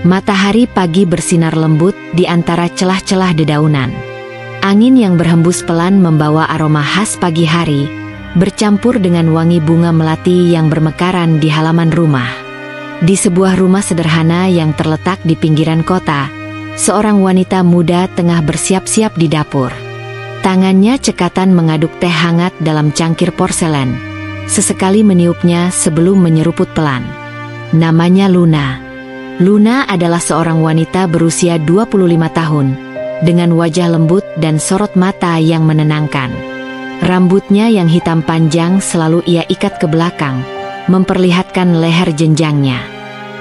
Matahari pagi bersinar lembut di antara celah-celah dedaunan. Angin yang berhembus pelan membawa aroma khas pagi hari, bercampur dengan wangi bunga melati yang bermekaran di halaman rumah. Di sebuah rumah sederhana yang terletak di pinggiran kota, seorang wanita muda tengah bersiap-siap di dapur. Tangannya cekatan mengaduk teh hangat dalam cangkir porselen, sesekali meniupnya sebelum menyeruput pelan. Namanya Luna. Luna adalah seorang wanita berusia 25 tahun, dengan wajah lembut dan sorot mata yang menenangkan. Rambutnya yang hitam panjang selalu ia ikat ke belakang, memperlihatkan leher jenjangnya.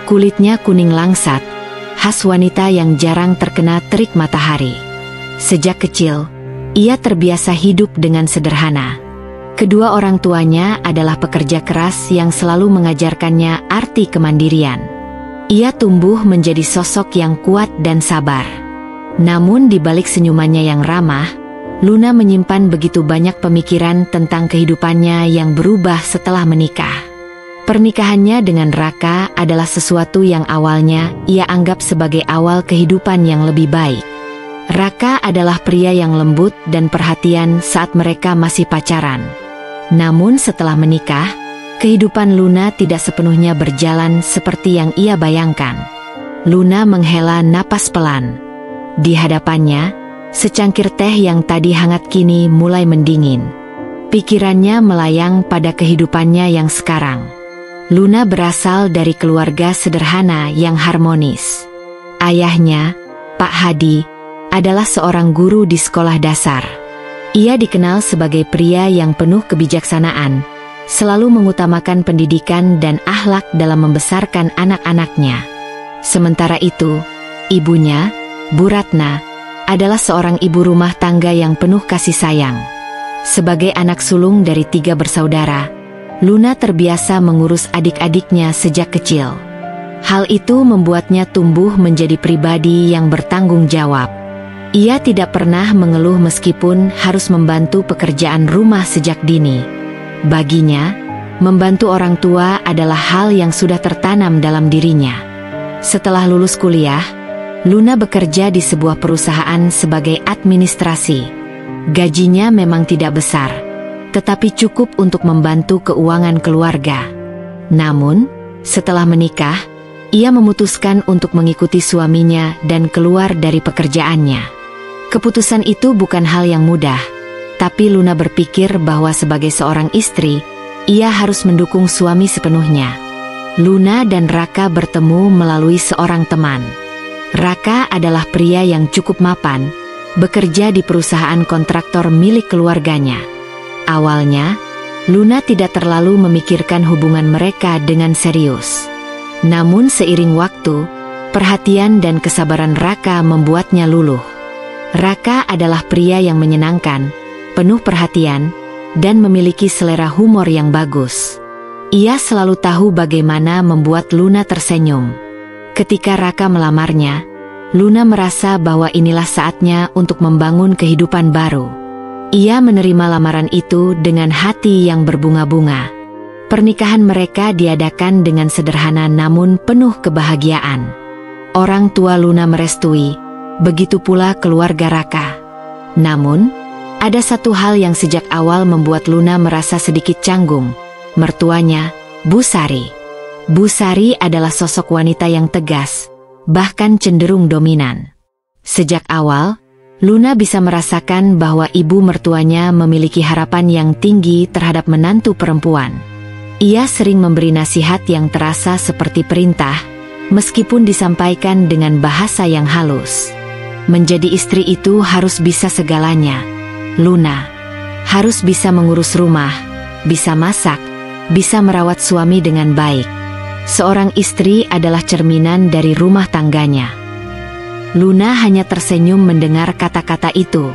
Kulitnya kuning langsat, khas wanita yang jarang terkena terik matahari. Sejak kecil, ia terbiasa hidup dengan sederhana. Kedua orang tuanya adalah pekerja keras yang selalu mengajarkannya arti kemandirian. Ia tumbuh menjadi sosok yang kuat dan sabar. Namun di balik senyumannya yang ramah, Luna menyimpan begitu banyak pemikiran tentang kehidupannya yang berubah setelah menikah. Pernikahannya dengan Raka adalah sesuatu yang awalnya ia anggap sebagai awal kehidupan yang lebih baik. Raka adalah pria yang lembut dan perhatian saat mereka masih pacaran. Namun setelah menikah, kehidupan Luna tidak sepenuhnya berjalan seperti yang ia bayangkan. Luna menghela napas pelan. Di hadapannya, secangkir teh yang tadi hangat kini mulai mendingin. Pikirannya melayang pada kehidupannya yang sekarang. Luna berasal dari keluarga sederhana yang harmonis. Ayahnya, Pak Hadi, adalah seorang guru di sekolah dasar. Ia dikenal sebagai pria yang penuh kebijaksanaan, selalu mengutamakan pendidikan dan akhlak dalam membesarkan anak-anaknya. Sementara itu, ibunya, Bu Ratna, adalah seorang ibu rumah tangga yang penuh kasih sayang. Sebagai anak sulung dari 3 bersaudara, Luna terbiasa mengurus adik-adiknya sejak kecil. Hal itu membuatnya tumbuh menjadi pribadi yang bertanggung jawab. Ia tidak pernah mengeluh meskipun harus membantu pekerjaan rumah sejak dini. Baginya, membantu orang tua adalah hal yang sudah tertanam dalam dirinya. Setelah lulus kuliah, Luna bekerja di sebuah perusahaan sebagai administrasi. Gajinya memang tidak besar, tetapi cukup untuk membantu keuangan keluarga. Namun, setelah menikah, ia memutuskan untuk mengikuti suaminya dan keluar dari pekerjaannya. Keputusan itu bukan hal yang mudah, tapi Luna berpikir bahwa sebagai seorang istri, ia harus mendukung suami sepenuhnya. Luna dan Raka bertemu melalui seorang teman. Raka adalah pria yang cukup mapan, bekerja di perusahaan kontraktor milik keluarganya. Awalnya, Luna tidak terlalu memikirkan hubungan mereka dengan serius. Namun seiring waktu, perhatian dan kesabaran Raka membuatnya luluh. Raka adalah pria yang menyenangkan, penuh perhatian, dan memiliki selera humor yang bagus. Ia selalu tahu bagaimana membuat Luna tersenyum. Ketika Raka melamarnya, Luna merasa bahwa inilah saatnya untuk membangun kehidupan baru. Ia menerima lamaran itu dengan hati yang berbunga-bunga. Pernikahan mereka diadakan dengan sederhana namun penuh kebahagiaan. Orang tua Luna merestui, begitu pula keluarga Raka. Namun, ada satu hal yang sejak awal membuat Luna merasa sedikit canggung. Mertuanya, Bu Sari. Bu Sari adalah sosok wanita yang tegas, bahkan cenderung dominan. Sejak awal, Luna bisa merasakan bahwa ibu mertuanya memiliki harapan yang tinggi terhadap menantu perempuan. Ia sering memberi nasihat yang terasa seperti perintah, meskipun disampaikan dengan bahasa yang halus. Menjadi istri itu harus bisa segalanya. Luna harus bisa mengurus rumah, bisa masak, bisa merawat suami dengan baik. Seorang istri adalah cerminan dari rumah tangganya. Luna hanya tersenyum mendengar kata-kata itu.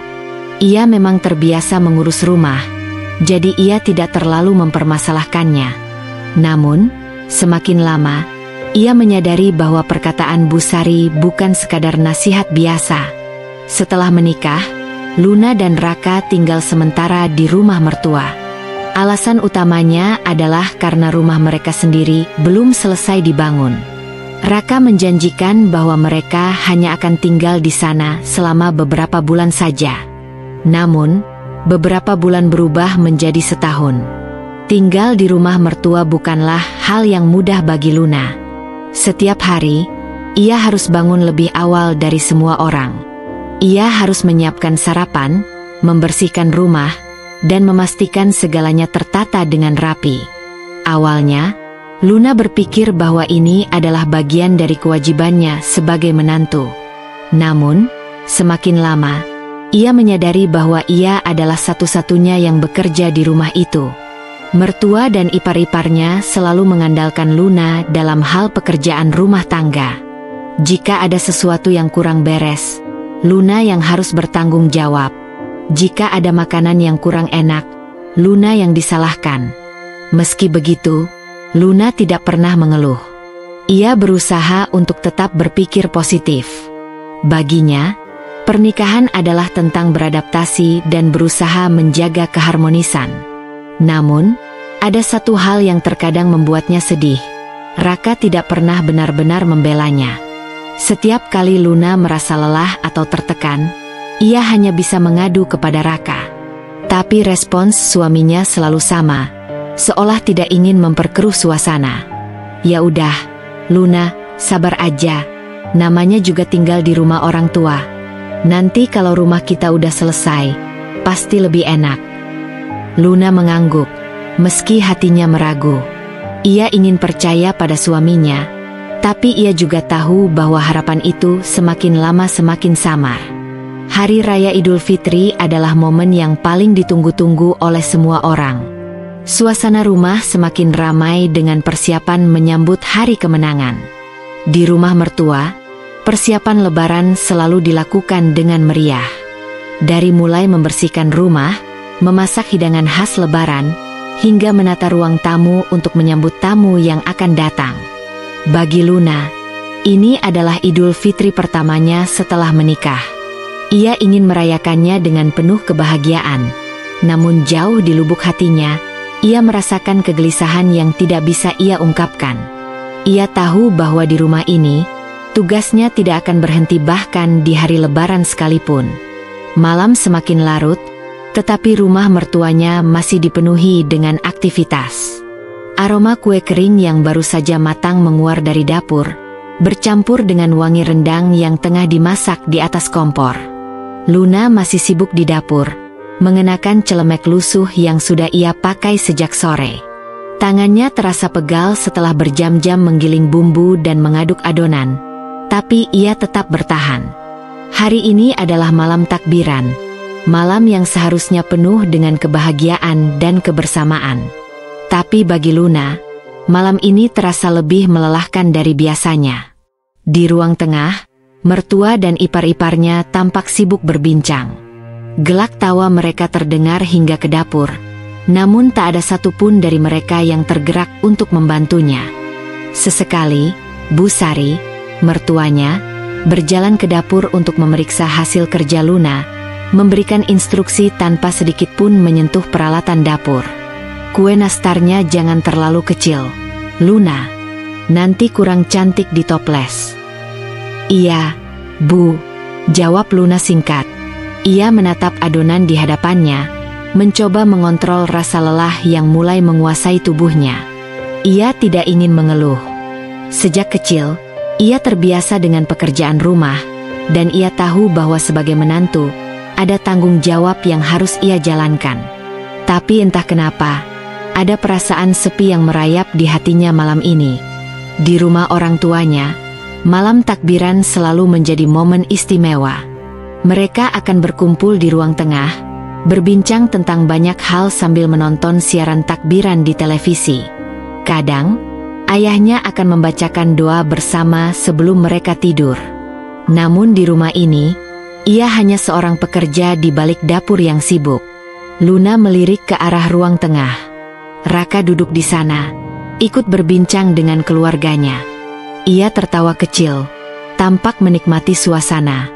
Ia memang terbiasa mengurus rumah, jadi ia tidak terlalu mempermasalahkannya. Namun, semakin lama, ia menyadari bahwa perkataan Bu Sari bukan sekadar nasihat biasa. Setelah menikah, Luna dan Raka tinggal sementara di rumah mertua. Alasan utamanya adalah karena rumah mereka sendiri belum selesai dibangun. Raka menjanjikan bahwa mereka hanya akan tinggal di sana selama beberapa bulan saja. Namun, beberapa bulan berubah menjadi setahun. Tinggal di rumah mertua bukanlah hal yang mudah bagi Luna. Setiap hari, ia harus bangun lebih awal dari semua orang. Ia harus menyiapkan sarapan, membersihkan rumah, dan memastikan segalanya tertata dengan rapi. Awalnya, Luna berpikir bahwa ini adalah bagian dari kewajibannya sebagai menantu. Namun, semakin lama, ia menyadari bahwa ia adalah satu-satunya yang bekerja di rumah itu. Mertua dan ipar-iparnya selalu mengandalkan Luna dalam hal pekerjaan rumah tangga. Jika ada sesuatu yang kurang beres, Luna yang harus bertanggung jawab. Jika ada makanan yang kurang enak, Luna yang disalahkan. Meski begitu, Luna tidak pernah mengeluh. Ia berusaha untuk tetap berpikir positif. Baginya, pernikahan adalah tentang beradaptasi dan berusaha menjaga keharmonisan. Namun, ada satu hal yang terkadang membuatnya sedih. Raka tidak pernah benar-benar membelanya. Setiap kali Luna merasa lelah atau tertekan, ia hanya bisa mengadu kepada Raka. Tapi respons suaminya selalu sama, seolah tidak ingin memperkeruh suasana. Ya udah, Luna, sabar aja. Namanya juga tinggal di rumah orang tua. Nanti kalau rumah kita udah selesai, pasti lebih enak. Luna mengangguk, meski hatinya meragu. Ia ingin percaya pada suaminya, tapi ia juga tahu bahwa harapan itu semakin lama semakin samar. Hari Raya Idul Fitri adalah momen yang paling ditunggu-tunggu oleh semua orang. Suasana rumah semakin ramai dengan persiapan menyambut hari kemenangan. Di rumah mertua, persiapan Lebaran selalu dilakukan dengan meriah. Dari mulai membersihkan rumah, memasak hidangan khas Lebaran, hingga menata ruang tamu untuk menyambut tamu yang akan datang. Bagi Luna, ini adalah Idul Fitri pertamanya setelah menikah. Ia ingin merayakannya dengan penuh kebahagiaan. Namun jauh di lubuk hatinya, ia merasakan kegelisahan yang tidak bisa ia ungkapkan. Ia tahu bahwa di rumah ini, tugasnya tidak akan berhenti bahkan di hari Lebaran sekalipun. Malam semakin larut, tetapi rumah mertuanya masih dipenuhi dengan aktivitas. Aroma kue kering yang baru saja matang menguar dari dapur, bercampur dengan wangi rendang yang tengah dimasak di atas kompor. Luna masih sibuk di dapur, mengenakan celemek lusuh yang sudah ia pakai sejak sore. Tangannya terasa pegal setelah berjam-jam menggiling bumbu dan mengaduk adonan, tapi ia tetap bertahan. Hari ini adalah malam takbiran, malam yang seharusnya penuh dengan kebahagiaan dan kebersamaan. Tapi bagi Luna, malam ini terasa lebih melelahkan dari biasanya. Di ruang tengah, mertua dan ipar-iparnya tampak sibuk berbincang. Gelak tawa mereka terdengar hingga ke dapur, namun tak ada satupun dari mereka yang tergerak untuk membantunya. Sesekali, Bu Sari, mertuanya, berjalan ke dapur untuk memeriksa hasil kerja Luna, memberikan instruksi tanpa sedikit pun menyentuh peralatan dapur. Kue nastarnya jangan terlalu kecil, Luna. Nanti kurang cantik di toples. Iya, Bu, jawab Luna singkat. Ia menatap adonan di hadapannya, mencoba mengontrol rasa lelah yang mulai menguasai tubuhnya. Ia tidak ingin mengeluh. Sejak kecil, ia terbiasa dengan pekerjaan rumah, dan ia tahu bahwa sebagai menantu, ada tanggung jawab yang harus ia jalankan. Tapi entah kenapa, ada perasaan sepi yang merayap di hatinya malam ini. Di rumah orang tuanya, malam takbiran selalu menjadi momen istimewa. Mereka akan berkumpul di ruang tengah, berbincang tentang banyak hal sambil menonton siaran takbiran di televisi. Kadang, ayahnya akan membacakan doa bersama sebelum mereka tidur. Namun di rumah ini, ia hanya seorang pekerja di balik dapur yang sibuk. Luna melirik ke arah ruang tengah. Raka duduk di sana, ikut berbincang dengan keluarganya. Ia tertawa kecil, tampak menikmati suasana.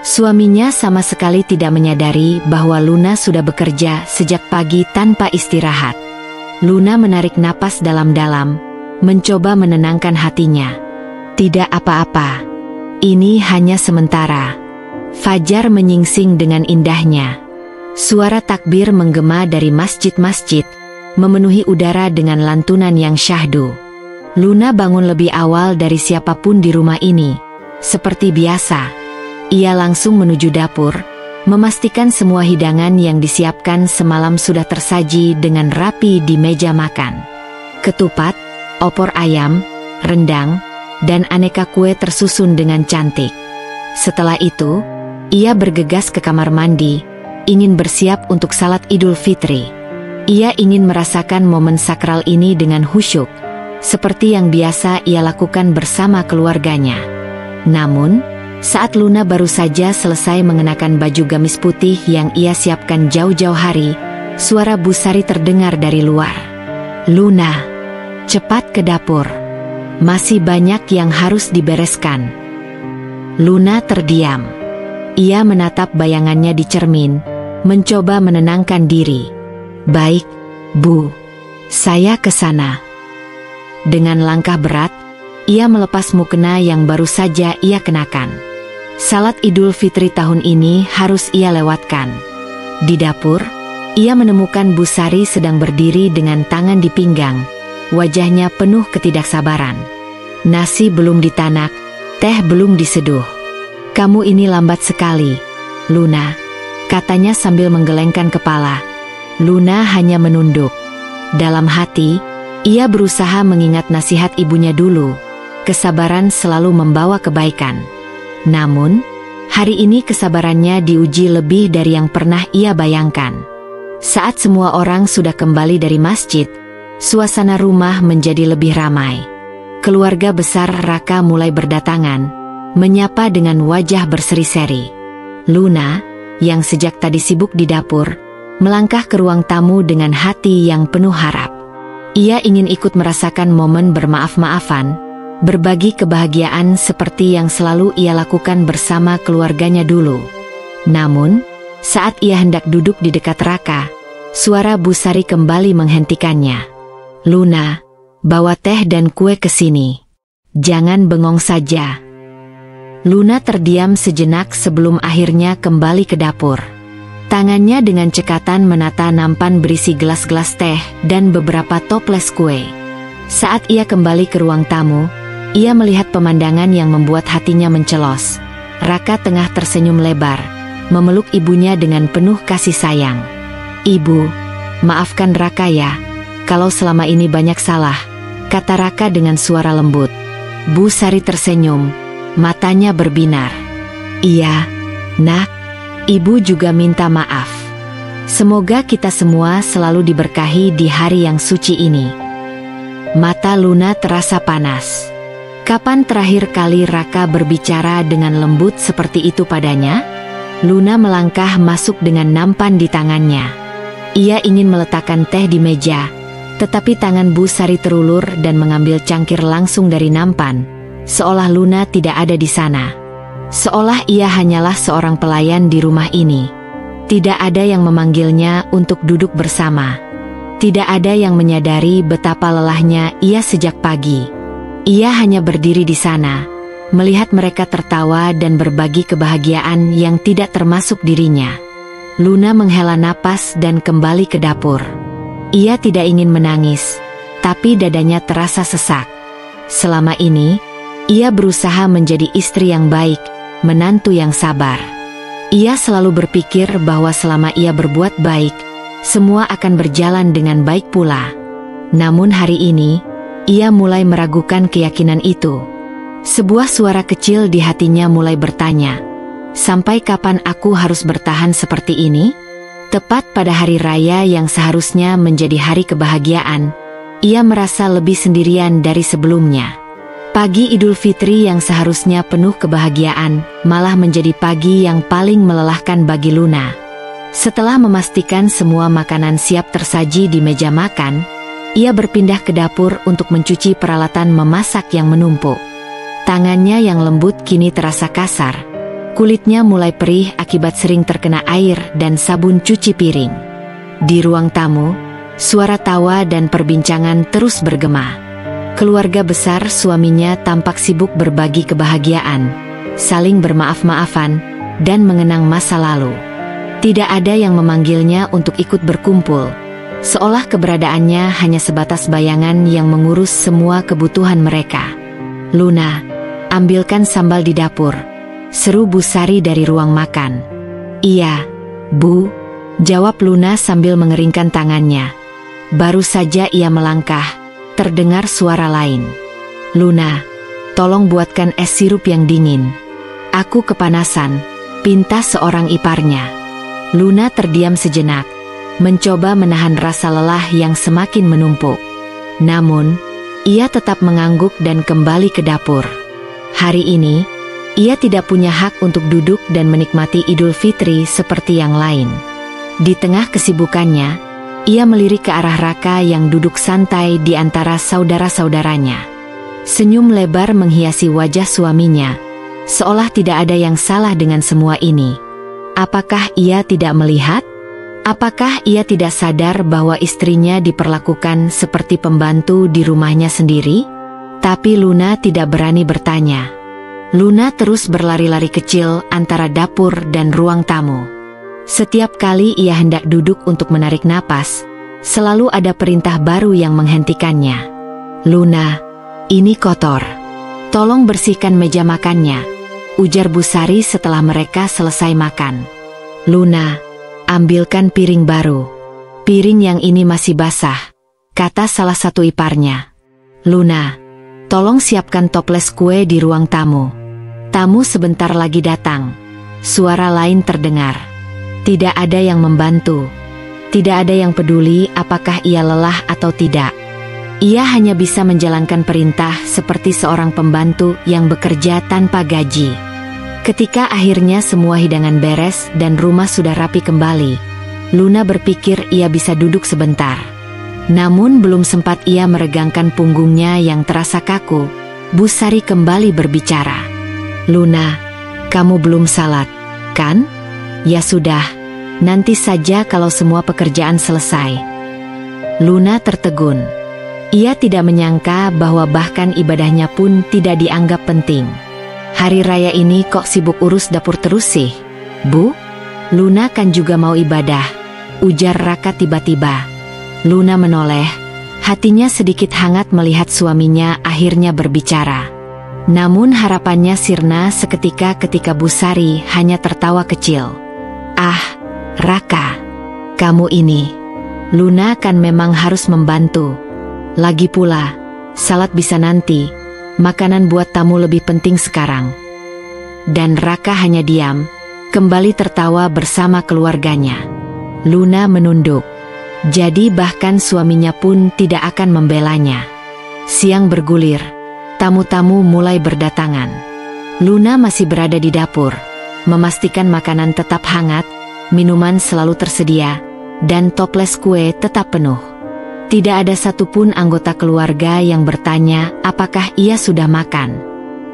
Suaminya sama sekali tidak menyadari bahwa Luna sudah bekerja sejak pagi tanpa istirahat. Luna menarik napas dalam-dalam, mencoba menenangkan hatinya. Tidak apa-apa. Ini hanya sementara. Fajar menyingsing dengan indahnya. Suara takbir menggema dari masjid-masjid, memenuhi udara dengan lantunan yang syahdu. Luna bangun lebih awal dari siapapun di rumah ini. Seperti biasa, ia langsung menuju dapur, memastikan semua hidangan yang disiapkan semalam sudah tersaji dengan rapi di meja makan. Ketupat, opor ayam, rendang, dan aneka kue tersusun dengan cantik. Setelah itu, ia bergegas ke kamar mandi, ingin bersiap untuk salat Idul Fitri. Ia ingin merasakan momen sakral ini dengan khusyuk, seperti yang biasa ia lakukan bersama keluarganya. Namun, saat Luna baru saja selesai mengenakan baju gamis putih yang ia siapkan jauh-jauh hari, suara Bu Sari terdengar dari luar. "Luna, cepat ke dapur. Masih banyak yang harus dibereskan." Luna terdiam. Ia menatap bayangannya di cermin, mencoba menenangkan diri. "Baik, Bu. Saya ke sana." Dengan langkah berat, ia melepas mukena yang baru saja ia kenakan. Salat Idul Fitri tahun ini harus ia lewatkan. Di dapur, ia menemukan Bu Sari sedang berdiri dengan tangan di pinggang, wajahnya penuh ketidaksabaran. Nasi belum ditanak, teh belum diseduh. "Kamu ini lambat sekali, Luna," katanya sambil menggelengkan kepala. Luna hanya menunduk. Dalam hati, ia berusaha mengingat nasihat ibunya dulu. Kesabaran selalu membawa kebaikan. Namun, hari ini kesabarannya diuji lebih dari yang pernah ia bayangkan. Saat semua orang sudah kembali dari masjid, suasana rumah menjadi lebih ramai. Keluarga besar Raka mulai berdatangan, menyapa dengan wajah berseri-seri. Luna, yang sejak tadi sibuk di dapur, melangkah ke ruang tamu dengan hati yang penuh harap. Ia ingin ikut merasakan momen bermaaf-maafan, berbagi kebahagiaan seperti yang selalu ia lakukan bersama keluarganya dulu. Namun, saat ia hendak duduk di dekat Raka, suara Bu Sari kembali menghentikannya. "Luna, bawa teh dan kue ke sini. Jangan bengong saja." Luna terdiam sejenak sebelum akhirnya kembali ke dapur. Tangannya dengan cekatan menata nampan berisi gelas-gelas teh dan beberapa toples kue. Saat ia kembali ke ruang tamu, ia melihat pemandangan yang membuat hatinya mencelos. Raka tengah tersenyum lebar, memeluk ibunya dengan penuh kasih sayang. "Ibu, maafkan Raka ya, kalau selama ini banyak salah," kata Raka dengan suara lembut. Bu Sari tersenyum, matanya berbinar. "Iya, Nak. Ibu juga minta maaf. Semoga kita semua selalu diberkahi di hari yang suci ini." Mata Luna terasa panas. Kapan terakhir kali Raka berbicara dengan lembut seperti itu padanya? Luna melangkah masuk dengan nampan di tangannya. Ia ingin meletakkan teh di meja, tetapi tangan Bu Sari terulur dan mengambil cangkir langsung dari nampan, seolah Luna tidak ada di sana. Seolah ia hanyalah seorang pelayan di rumah ini. Tidak ada yang memanggilnya untuk duduk bersama. Tidak ada yang menyadari betapa lelahnya ia sejak pagi. Ia hanya berdiri di sana, melihat mereka tertawa dan berbagi kebahagiaan yang tidak termasuk dirinya. Luna menghela napas dan kembali ke dapur. Ia tidak ingin menangis, tapi dadanya terasa sesak. Selama ini, ia berusaha menjadi istri yang baik, menantu yang sabar. Ia selalu berpikir bahwa selama ia berbuat baik, semua akan berjalan dengan baik pula. Namun hari ini, ia mulai meragukan keyakinan itu. Sebuah suara kecil di hatinya mulai bertanya, "Sampai kapan aku harus bertahan seperti ini?" Tepat pada hari raya yang seharusnya menjadi hari kebahagiaan, ia merasa lebih sendirian dari sebelumnya. Pagi Idul Fitri yang seharusnya penuh kebahagiaan, malah menjadi pagi yang paling melelahkan bagi Luna. Setelah memastikan semua makanan siap tersaji di meja makan, ia berpindah ke dapur untuk mencuci peralatan memasak yang menumpuk. Tangannya yang lembut kini terasa kasar. Kulitnya mulai perih akibat sering terkena air dan sabun cuci piring. Di ruang tamu, suara tawa dan perbincangan terus bergema. Keluarga besar suaminya tampak sibuk berbagi kebahagiaan, saling bermaaf-maafan, dan mengenang masa lalu. Tidak ada yang memanggilnya untuk ikut berkumpul, seolah keberadaannya hanya sebatas bayangan yang mengurus semua kebutuhan mereka. "Luna, ambilkan sambal di dapur," seru Bu Sari dari ruang makan. "Iya, Bu," jawab Luna sambil mengeringkan tangannya. Baru saja ia melangkah, terdengar suara lain. "Luna, tolong buatkan es sirup yang dingin. Aku kepanasan," pinta seorang iparnya. Luna terdiam sejenak, mencoba menahan rasa lelah yang semakin menumpuk. Namun, ia tetap mengangguk dan kembali ke dapur. Hari ini, ia tidak punya hak untuk duduk dan menikmati Idul Fitri seperti yang lain. Di tengah kesibukannya, ia melirik ke arah Raka yang duduk santai di antara saudara-saudaranya. Senyum lebar menghiasi wajah suaminya, seolah tidak ada yang salah dengan semua ini. Apakah ia tidak melihat? Apakah ia tidak sadar bahwa istrinya diperlakukan seperti pembantu di rumahnya sendiri? Tapi Luna tidak berani bertanya. Luna terus berlari-lari kecil antara dapur dan ruang tamu. Setiap kali ia hendak duduk untuk menarik napas, selalu ada perintah baru yang menghentikannya. "Luna, ini kotor. Tolong bersihkan meja makannya," ujar Bu Sari setelah mereka selesai makan. "Luna, ambilkan piring baru. Piring yang ini masih basah," kata salah satu iparnya. "Luna, tolong siapkan toples kue di ruang tamu. Tamu sebentar lagi datang," suara lain terdengar. Tidak ada yang membantu. Tidak ada yang peduli apakah ia lelah atau tidak. Ia hanya bisa menjalankan perintah seperti seorang pembantu yang bekerja tanpa gaji. Ketika akhirnya semua hidangan beres dan rumah sudah rapi kembali, Luna berpikir ia bisa duduk sebentar. Namun belum sempat ia meregangkan punggungnya yang terasa kaku, Bu Sari kembali berbicara. "Luna, kamu belum salat, kan? Ya sudah, nanti saja kalau semua pekerjaan selesai." Luna tertegun. Ia tidak menyangka bahwa bahkan ibadahnya pun tidak dianggap penting. "Hari raya ini kok sibuk urus dapur terus sih, Bu? Luna kan juga mau ibadah," ujar Raka tiba-tiba. Luna menoleh, hatinya sedikit hangat melihat suaminya akhirnya berbicara. Namun harapannya sirna seketika ketika Bu Sari hanya tertawa kecil. "Ah, Raka, kamu ini, Luna kan memang harus membantu. Lagi pula, salat bisa nanti, makanan buat tamu lebih penting sekarang." Dan Raka hanya diam, kembali tertawa bersama keluarganya. Luna menunduk. Jadi bahkan suaminya pun tidak akan membelanya. Siang bergulir, tamu-tamu mulai berdatangan. Luna masih berada di dapur, memastikan makanan tetap hangat, minuman selalu tersedia, dan toples kue tetap penuh. Tidak ada satupun anggota keluarga yang bertanya apakah ia sudah makan.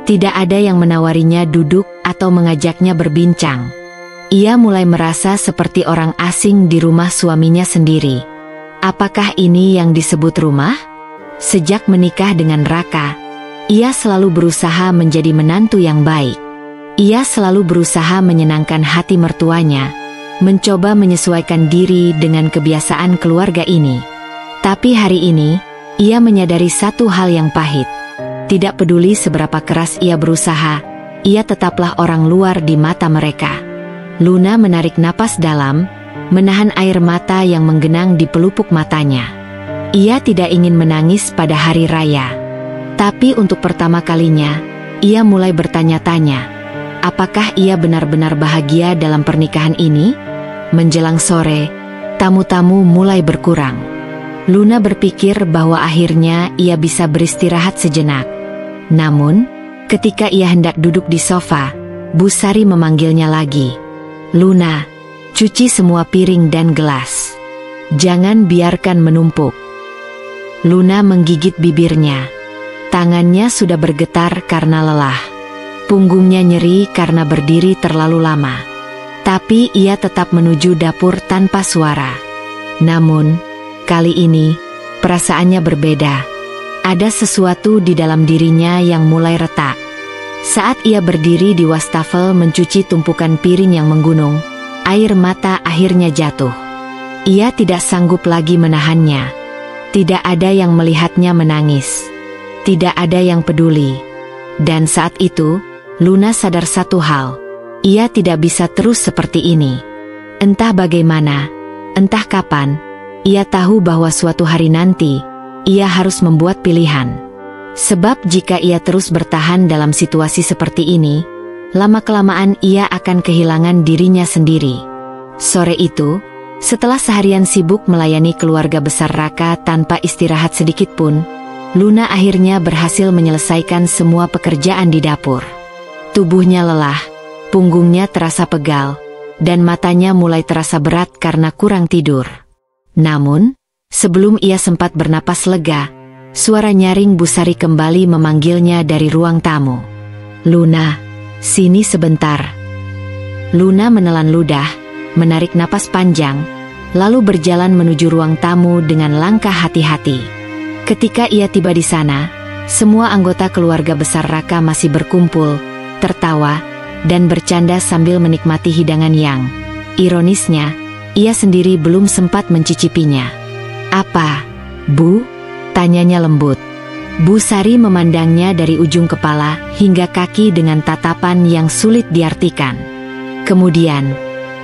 Tidak ada yang menawarinya duduk atau mengajaknya berbincang. Ia mulai merasa seperti orang asing di rumah suaminya sendiri. Apakah ini yang disebut rumah? Sejak menikah dengan Raka, ia selalu berusaha menjadi menantu yang baik. Ia selalu berusaha menyenangkan hati mertuanya, mencoba menyesuaikan diri dengan kebiasaan keluarga ini. Tapi hari ini, ia menyadari satu hal yang pahit. Tidak peduli seberapa keras ia berusaha, ia tetaplah orang luar di mata mereka. Luna menarik napas dalam, menahan air mata yang menggenang di pelupuk matanya. Ia tidak ingin menangis pada hari raya. Tapi untuk pertama kalinya, ia mulai bertanya-tanya, apakah ia benar-benar bahagia dalam pernikahan ini? Menjelang sore, tamu-tamu mulai berkurang. Luna berpikir bahwa akhirnya ia bisa beristirahat sejenak. Namun, ketika ia hendak duduk di sofa, Bu Sari memanggilnya lagi. "Luna, cuci semua piring dan gelas. Jangan biarkan menumpuk." Luna menggigit bibirnya. Tangannya sudah bergetar karena lelah. Punggungnya nyeri karena berdiri terlalu lama. Tapi ia tetap menuju dapur tanpa suara. Namun, kali ini, perasaannya berbeda. Ada sesuatu di dalam dirinya yang mulai retak. Saat ia berdiri di wastafel mencuci tumpukan piring yang menggunung, air mata akhirnya jatuh. Ia tidak sanggup lagi menahannya. Tidak ada yang melihatnya menangis. Tidak ada yang peduli. Dan saat itu, Luna sadar satu hal. Ia tidak bisa terus seperti ini. Entah bagaimana, entah kapan, ia tahu bahwa suatu hari nanti, ia harus membuat pilihan. Sebab jika ia terus bertahan dalam situasi seperti ini, lama-kelamaan ia akan kehilangan dirinya sendiri. Sore itu, setelah seharian sibuk melayani keluarga besar Raka tanpa istirahat sedikit pun, Luna akhirnya berhasil menyelesaikan semua pekerjaan di dapur. Tubuhnya lelah, punggungnya terasa pegal, dan matanya mulai terasa berat karena kurang tidur. Namun, sebelum ia sempat bernapas lega, suara nyaring Bu Sari kembali memanggilnya dari ruang tamu. "Luna, sini sebentar." Luna menelan ludah, menarik napas panjang, lalu berjalan menuju ruang tamu dengan langkah hati-hati. Ketika ia tiba di sana, semua anggota keluarga besar Raka masih berkumpul, tertawa, dan bercanda sambil menikmati hidangan yang, ironisnya, ia sendiri belum sempat mencicipinya. "Apa, Bu?" tanyanya lembut. Bu Sari memandangnya dari ujung kepala hingga kaki dengan tatapan yang sulit diartikan. Kemudian,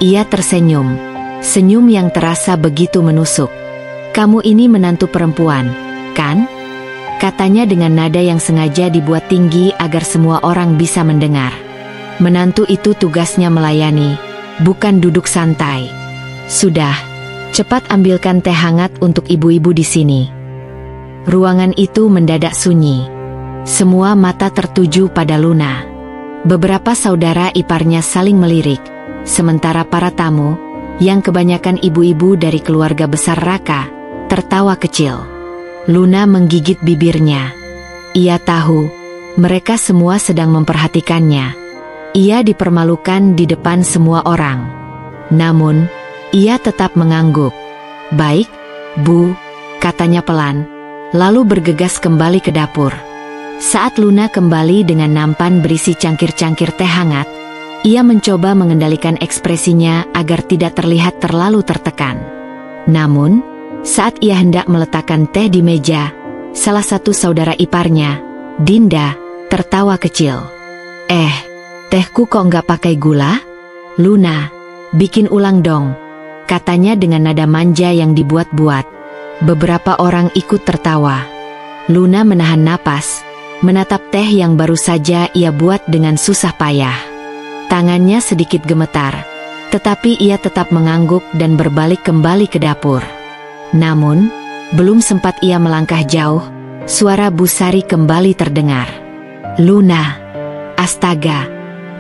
ia tersenyum, senyum yang terasa begitu menusuk. "Kamu ini menantu perempuan, kan?" katanya dengan nada yang sengaja dibuat tinggi agar semua orang bisa mendengar. "Menantu itu tugasnya melayani, bukan duduk santai. Sudah, cepat ambilkan teh hangat untuk ibu-ibu di sini." Ruangan itu mendadak sunyi. Semua mata tertuju pada Luna. Beberapa saudara iparnya saling melirik, sementara para tamu, yang kebanyakan ibu-ibu dari keluarga besar Raka, tertawa kecil. Luna menggigit bibirnya. Ia tahu, mereka semua sedang memperhatikannya. Ia dipermalukan di depan semua orang. Namun, ia tetap mengangguk. "Baik, Bu," katanya pelan, lalu bergegas kembali ke dapur. Saat Luna kembali dengan nampan berisi cangkir-cangkir teh hangat, ia mencoba mengendalikan ekspresinya agar tidak terlihat terlalu tertekan. Namun, saat ia hendak meletakkan teh di meja, salah satu saudara iparnya, Dinda, tertawa kecil. Tehku kok nggak pakai gula?" "Luna, bikin ulang dong," katanya dengan nada manja yang dibuat-buat. Beberapa orang ikut tertawa. Luna menahan napas, menatap teh yang baru saja ia buat dengan susah payah. Tangannya sedikit gemetar, tetapi ia tetap mengangguk dan berbalik kembali ke dapur. Namun, belum sempat ia melangkah jauh, suara Bu Sari kembali terdengar. "Luna, astaga,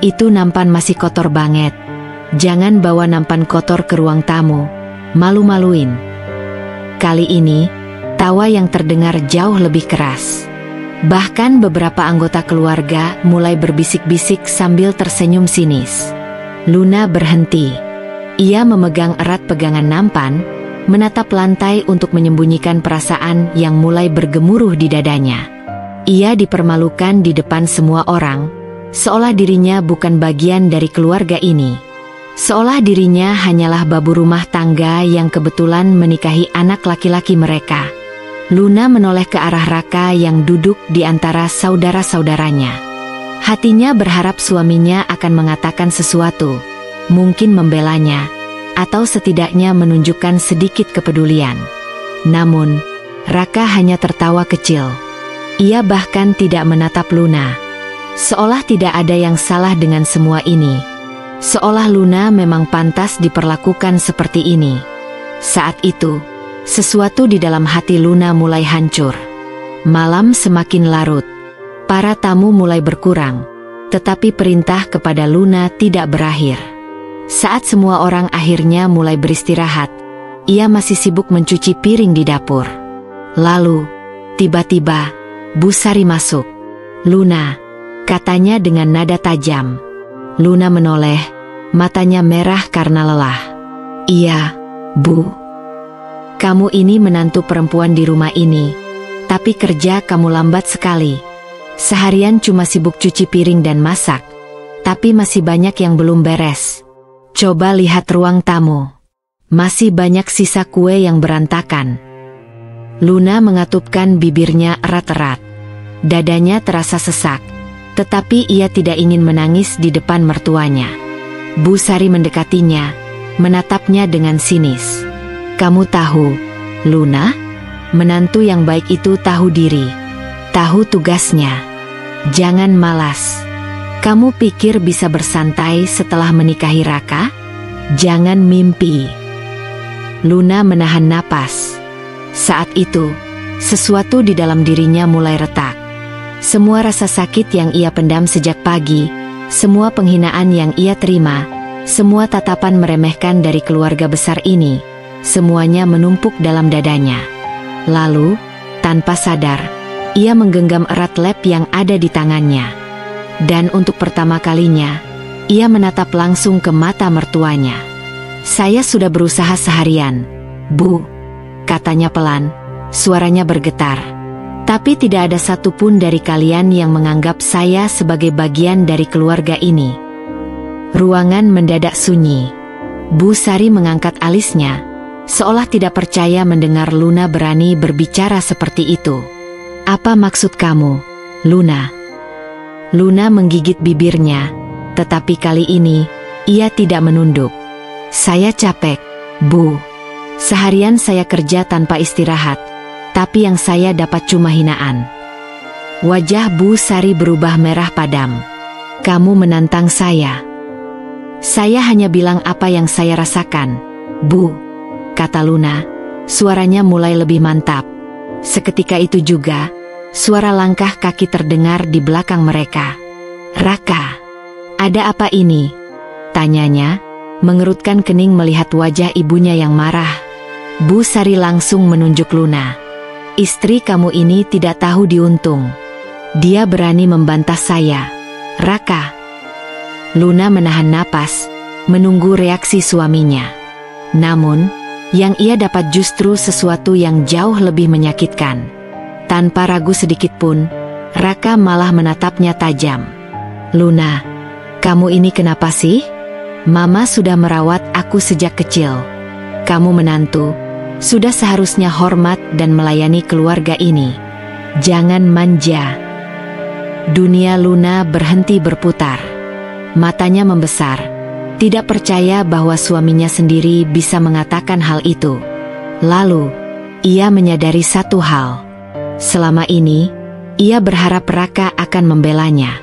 itu nampan masih kotor banget. Jangan bawa nampan kotor ke ruang tamu, malu-maluin." Kali ini, tawa yang terdengar jauh lebih keras. Bahkan beberapa anggota keluarga mulai berbisik-bisik sambil tersenyum sinis. Luna berhenti. Ia memegang erat pegangan nampan, menatap lantai untuk menyembunyikan perasaan yang mulai bergemuruh di dadanya. Ia dipermalukan di depan semua orang, seolah dirinya bukan bagian dari keluarga ini. Seolah dirinya hanyalah babu rumah tangga yang kebetulan menikahi anak laki-laki mereka. Luna menoleh ke arah Raka yang duduk di antara saudara-saudaranya. Hatinya berharap suaminya akan mengatakan sesuatu, mungkin membelanya, atau setidaknya menunjukkan sedikit kepedulian. Namun, Raka hanya tertawa kecil. Ia bahkan tidak menatap Luna. Seolah tidak ada yang salah dengan semua ini. Seolah Luna memang pantas diperlakukan seperti ini. Saat itu, sesuatu di dalam hati Luna mulai hancur. Malam semakin larut. Para tamu mulai berkurang, tetapi perintah kepada Luna tidak berakhir. Saat semua orang akhirnya mulai beristirahat, ia masih sibuk mencuci piring di dapur. Lalu, tiba-tiba, Bu Sari masuk. "Luna," katanya dengan nada tajam. Luna menoleh, matanya merah karena lelah. "Iya, Bu." "Kamu ini menantu perempuan di rumah ini. Tapi kerja kamu lambat sekali. Seharian cuma sibuk cuci piring dan masak. Tapi masih banyak yang belum beres. Coba lihat ruang tamu. Masih banyak sisa kue yang berantakan. Luna mengatupkan bibirnya erat-erat. Dadanya terasa sesak. Tetapi ia tidak ingin menangis di depan mertuanya. Bu Sari mendekatinya, menatapnya dengan sinis. Kamu tahu, Luna? Menantu yang baik itu tahu diri. Tahu tugasnya. Jangan malas. Kamu pikir bisa bersantai setelah menikahi Raka? Jangan mimpi. Luna menahan napas. Saat itu, sesuatu di dalam dirinya mulai retak. Semua rasa sakit yang ia pendam sejak pagi, semua penghinaan yang ia terima, semua tatapan meremehkan dari keluarga besar ini, semuanya menumpuk dalam dadanya. Lalu, tanpa sadar, ia menggenggam erat lep yang ada di tangannya. Dan untuk pertama kalinya, ia menatap langsung ke mata mertuanya. Saya sudah berusaha seharian, Bu, katanya pelan, suaranya bergetar. Tapi tidak ada satupun dari kalian yang menganggap saya sebagai bagian dari keluarga ini. Ruangan mendadak sunyi. Bu Sari mengangkat alisnya, seolah tidak percaya mendengar Luna berani berbicara seperti itu. Apa maksud kamu, Luna? Luna menggigit bibirnya, tetapi kali ini, ia tidak menunduk. Saya capek, Bu. Seharian saya kerja tanpa istirahat, tapi yang saya dapat cuma hinaan. Wajah Bu Sari berubah merah padam. Kamu menantang saya. Saya hanya bilang apa yang saya rasakan, Bu, kata Luna. Suaranya mulai lebih mantap. Seketika itu juga, suara langkah kaki terdengar di belakang mereka. Raka, ada apa ini? Tanyanya, mengerutkan kening melihat wajah ibunya yang marah. Bu Sari langsung menunjuk Luna. Istri kamu ini tidak tahu diuntung. Dia berani membantah saya. Raka. Luna menahan napas, menunggu reaksi suaminya. Namun, yang ia dapat justru sesuatu yang jauh lebih menyakitkan. Tanpa ragu sedikit pun, Raka malah menatapnya tajam. Luna, kamu ini kenapa sih? Mama sudah merawat aku sejak kecil. Kamu menantu, sudah seharusnya hormat dan melayani keluarga ini. Jangan manja. Dunia Luna berhenti berputar. Matanya membesar, tidak percaya bahwa suaminya sendiri bisa mengatakan hal itu. Lalu, ia menyadari satu hal. Selama ini, ia berharap Raka akan membelanya.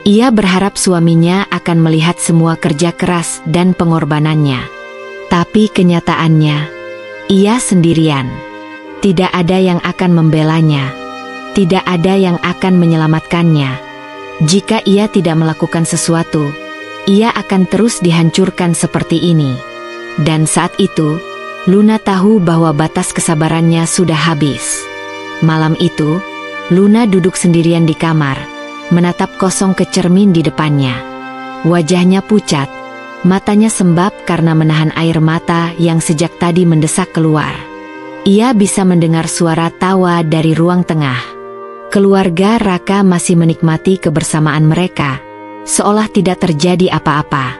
Ia berharap suaminya akan melihat semua kerja keras dan pengorbanannya. Tapi kenyataannya, ia sendirian. Tidak ada yang akan membelanya. Tidak ada yang akan menyelamatkannya. Jika ia tidak melakukan sesuatu, ia akan terus dihancurkan seperti ini. Dan saat itu, Luna tahu bahwa batas kesabarannya sudah habis. Malam itu, Luna duduk sendirian di kamar, menatap kosong ke cermin di depannya. Wajahnya pucat, matanya sembab karena menahan air mata yang sejak tadi mendesak keluar. Ia bisa mendengar suara tawa dari ruang tengah. Keluarga Raka masih menikmati kebersamaan mereka, seolah tidak terjadi apa-apa.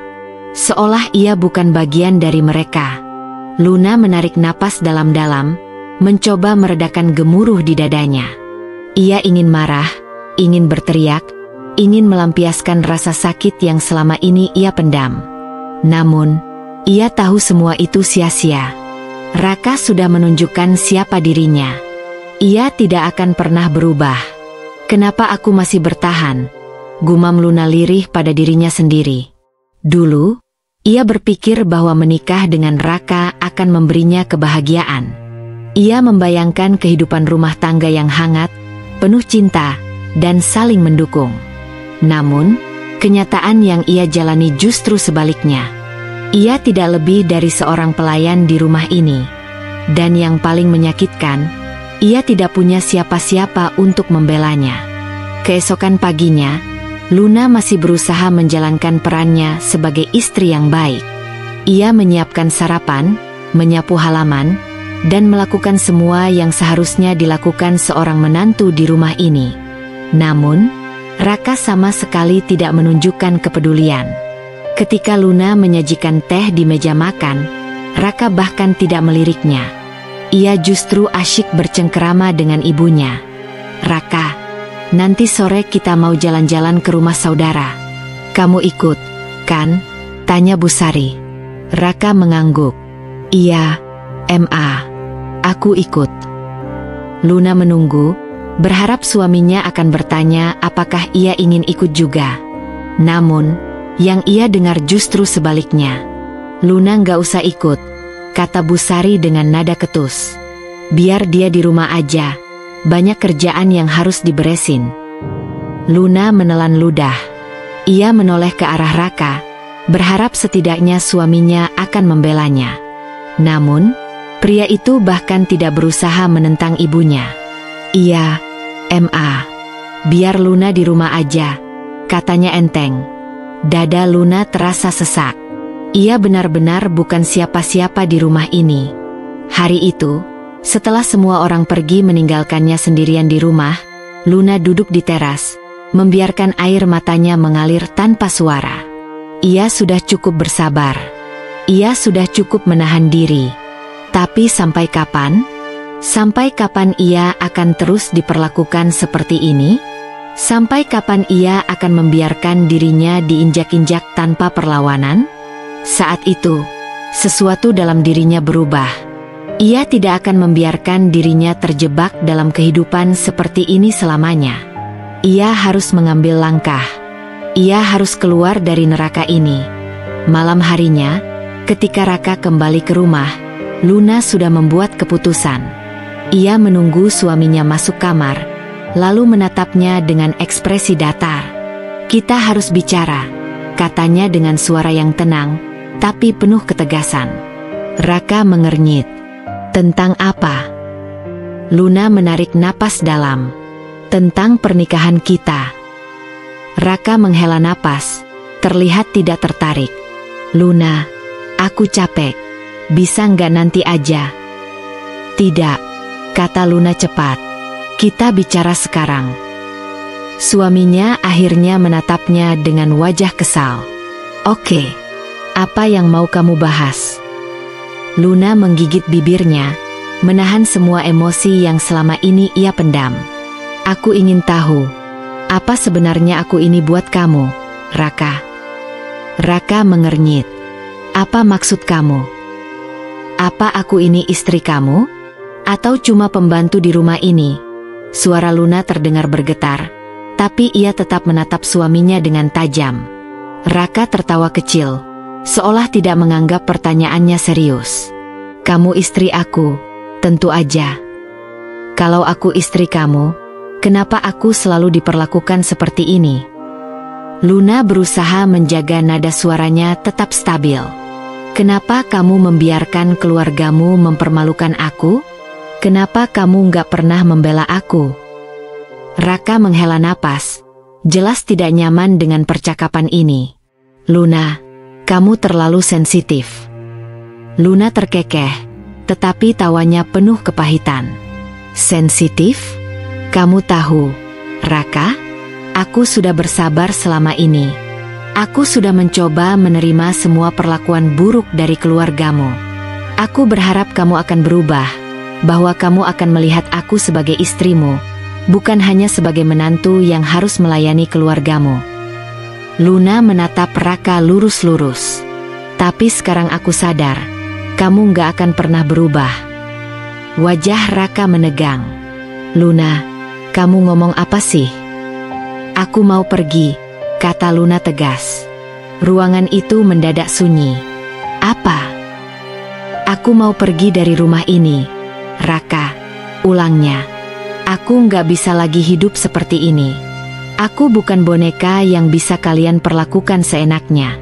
Seolah ia bukan bagian dari mereka. Luna menarik napas dalam-dalam, mencoba meredakan gemuruh di dadanya. Ia ingin marah, ingin berteriak, ingin melampiaskan rasa sakit yang selama ini ia pendam. Namun, ia tahu semua itu sia-sia. Raka sudah menunjukkan siapa dirinya. Ia tidak akan pernah berubah. Kenapa aku masih bertahan? Gumam Luna lirih pada dirinya sendiri. Dulu, ia berpikir bahwa menikah dengan Raka akan memberinya kebahagiaan. Ia membayangkan kehidupan rumah tangga yang hangat, penuh cinta, dan saling mendukung. Namun, kenyataan yang ia jalani justru sebaliknya. Ia tidak lebih dari seorang pelayan di rumah ini. Dan yang paling menyakitkan, ia tidak punya siapa-siapa untuk membelanya. Keesokan paginya, Luna masih berusaha menjalankan perannya sebagai istri yang baik. Ia menyiapkan sarapan, menyapu halaman, dan melakukan semua yang seharusnya dilakukan seorang menantu di rumah ini. Namun, Raka sama sekali tidak menunjukkan kepedulian. Ketika Luna menyajikan teh di meja makan, Raka bahkan tidak meliriknya. Ia justru asyik bercengkerama dengan ibunya. "Raka, nanti sore kita mau jalan-jalan ke rumah saudara. Kamu ikut, kan?" tanya Busari. Raka mengangguk. "Iya, aku ikut." Luna menunggu, berharap suaminya akan bertanya apakah ia ingin ikut juga. Namun, yang ia dengar justru sebaliknya. "Luna nggak usah ikut," kata Busari dengan nada ketus. "Biar dia di rumah aja, banyak kerjaan yang harus diberesin." Luna menelan ludah. Ia menoleh ke arah Raka, berharap setidaknya suaminya akan membelanya. Namun, pria itu bahkan tidak berusaha menentang ibunya. "Iya, biar Luna di rumah aja," katanya enteng. Dada Luna terasa sesak. Ia benar-benar bukan siapa-siapa di rumah ini. Hari itu, setelah semua orang pergi meninggalkannya sendirian di rumah, Luna duduk di teras, membiarkan air matanya mengalir tanpa suara. Ia sudah cukup bersabar. Ia sudah cukup menahan diri. Tapi sampai kapan? Sampai kapan ia akan terus diperlakukan seperti ini? Sampai kapan ia akan membiarkan dirinya diinjak-injak tanpa perlawanan? Saat itu, sesuatu dalam dirinya berubah. Ia tidak akan membiarkan dirinya terjebak dalam kehidupan seperti ini selamanya. Ia harus mengambil langkah. Ia harus keluar dari neraka ini. Malam harinya, ketika Raka kembali ke rumah, Luna sudah membuat keputusan. Ia menunggu suaminya masuk kamar, lalu menatapnya dengan ekspresi datar. "Kita harus bicara," katanya dengan suara yang tenang, tapi penuh ketegasan. Raka mengernyit. "Tentang apa?" Luna menarik napas dalam. "Tentang pernikahan kita." Raka menghela napas, terlihat tidak tertarik. "Luna, aku capek. Bisa nggak nanti aja?" "Tidak," kata Luna cepat. "Kita bicara sekarang." Suaminya akhirnya menatapnya dengan wajah kesal. "Oke, apa yang mau kamu bahas?" Luna menggigit bibirnya, menahan semua emosi yang selama ini ia pendam. "Aku ingin tahu, apa sebenarnya aku ini buat kamu, Raka?" Raka mengernyit. "Apa maksud kamu? Apa aku ini istri kamu? Atau cuma pembantu di rumah ini?" Suara Luna terdengar bergetar, tapi ia tetap menatap suaminya dengan tajam. Raka tertawa kecil, seolah tidak menganggap pertanyaannya serius. "Kamu istri aku, tentu aja. Kalau aku istri kamu, kenapa aku selalu diperlakukan seperti ini?" Luna berusaha menjaga nada suaranya tetap stabil. "Kenapa kamu membiarkan keluargamu mempermalukan aku? Kenapa kamu nggak pernah membela aku?" Raka menghela napas, jelas tidak nyaman dengan percakapan ini. "Luna, kamu terlalu sensitif." Luna terkekeh, tetapi tawanya penuh kepahitan. "Sensitif? Kamu tahu, Raka, aku sudah bersabar selama ini. Aku sudah mencoba menerima semua perlakuan buruk dari keluargamu. Aku berharap kamu akan berubah, bahwa kamu akan melihat aku sebagai istrimu, bukan hanya sebagai menantu yang harus melayani keluargamu." Luna menatap Raka lurus-lurus. "Tapi sekarang aku sadar, kamu nggak akan pernah berubah." Wajah Raka menegang. "Luna, kamu ngomong apa sih?" "Aku mau pergi," kata Luna tegas. Ruangan itu mendadak sunyi. "Apa?" "Aku mau pergi dari rumah ini, Raka," ulangnya. "Aku nggak bisa lagi hidup seperti ini. Aku bukan boneka yang bisa kalian perlakukan seenaknya."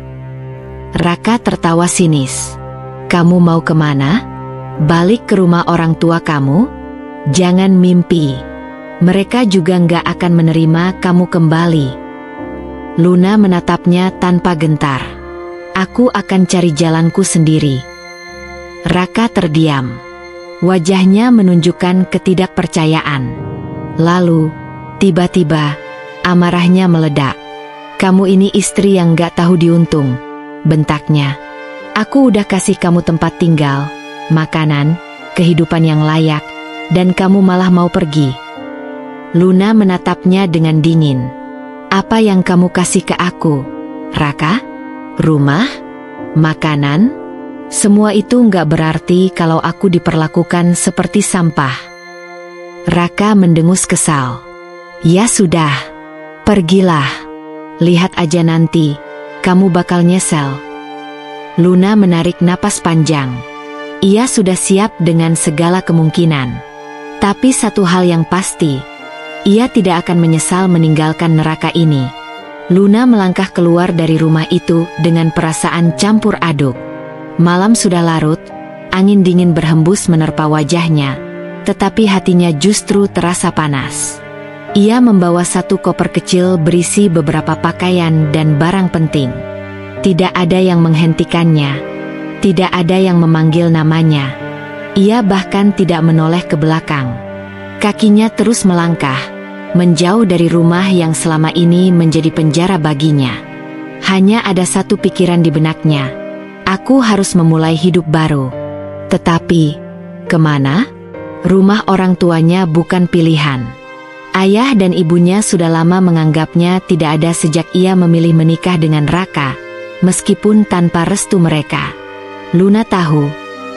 Raka tertawa sinis. "Kamu mau kemana? Balik ke rumah orang tua kamu? Jangan mimpi. Mereka juga nggak akan menerima kamu kembali." Luna menatapnya tanpa gentar. "Aku akan cari jalanku sendiri." Raka terdiam. Wajahnya menunjukkan ketidakpercayaan. Lalu, tiba-tiba, amarahnya meledak. "Kamu ini istri yang gak tahu diuntung," bentaknya. "Aku udah kasih kamu tempat tinggal, makanan, kehidupan yang layak, dan kamu malah mau pergi." Luna menatapnya dengan dingin. "Apa yang kamu kasih ke aku, Raka? Rumah? Makanan? Semua itu nggak berarti kalau aku diperlakukan seperti sampah." Raka mendengus kesal. "Ya sudah, pergilah. Lihat aja nanti, kamu bakal nyesel." Luna menarik napas panjang. Ia sudah siap dengan segala kemungkinan. Tapi satu hal yang pasti, ia tidak akan menyesal meninggalkan neraka ini. Luna melangkah keluar dari rumah itu dengan perasaan campur aduk. Malam sudah larut, angin dingin berhembus menerpa wajahnya, tetapi hatinya justru terasa panas. Ia membawa satu koper kecil berisi beberapa pakaian dan barang penting. Tidak ada yang menghentikannya, tidak ada yang memanggil namanya. Ia bahkan tidak menoleh ke belakang. Kakinya terus melangkah, menjauh dari rumah yang selama ini menjadi penjara baginya. Hanya ada satu pikiran di benaknya. Aku harus memulai hidup baru. Tetapi, kemana? Rumah orang tuanya bukan pilihan. Ayah dan ibunya sudah lama menganggapnya tidak ada sejak ia memilih menikah dengan Raka, meskipun tanpa restu mereka. Luna tahu,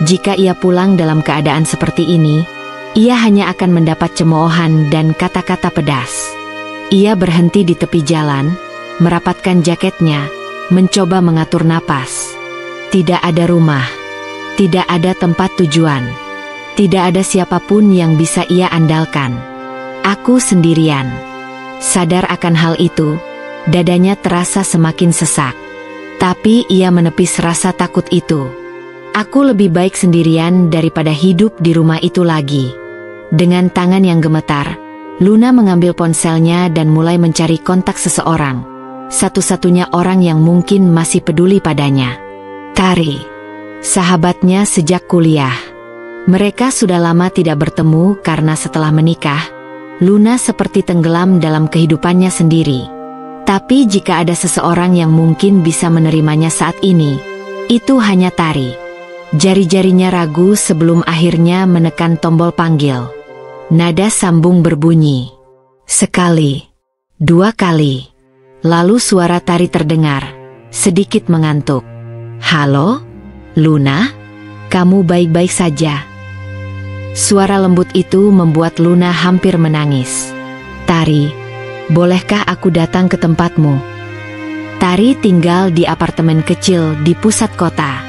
jika ia pulang dalam keadaan seperti ini, ia hanya akan mendapat cemoohan dan kata-kata pedas. Ia berhenti di tepi jalan, merapatkan jaketnya, mencoba mengatur napas. Tidak ada rumah, tidak ada tempat tujuan, tidak ada siapapun yang bisa ia andalkan. Aku sendirian. Sadar akan hal itu, dadanya terasa semakin sesak. Tapi ia menepis rasa takut itu. Aku lebih baik sendirian daripada hidup di rumah itu lagi. Dengan tangan yang gemetar, Luna mengambil ponselnya dan mulai mencari kontak seseorang. Satu-satunya orang yang mungkin masih peduli padanya. Tari, sahabatnya sejak kuliah. Mereka sudah lama tidak bertemu karena setelah menikah, Luna seperti tenggelam dalam kehidupannya sendiri. Tapi jika ada seseorang yang mungkin bisa menerimanya saat ini, itu hanya Tari. Jari-jarinya ragu sebelum akhirnya menekan tombol panggil. Nada sambung berbunyi. Sekali, dua kali. Lalu suara Tari terdengar, sedikit mengantuk. "Halo, Luna? Kamu baik-baik saja?" Suara lembut itu membuat Luna hampir menangis. "Tari, bolehkah aku datang ke tempatmu?" Tari tinggal di apartemen kecil di pusat kota.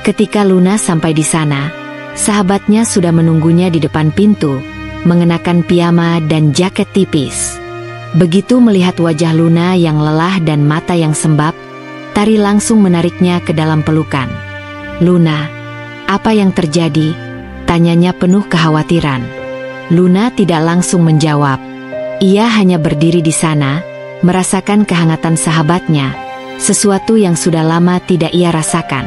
Ketika Luna sampai di sana, sahabatnya sudah menunggunya di depan pintu, mengenakan piyama dan jaket tipis. Begitu melihat wajah Luna yang lelah dan mata yang sembab, Tari langsung menariknya ke dalam pelukan. "Luna, apa yang terjadi?" tanyanya penuh kekhawatiran. Luna tidak langsung menjawab. Ia hanya berdiri di sana, merasakan kehangatan sahabatnya, sesuatu yang sudah lama tidak ia rasakan.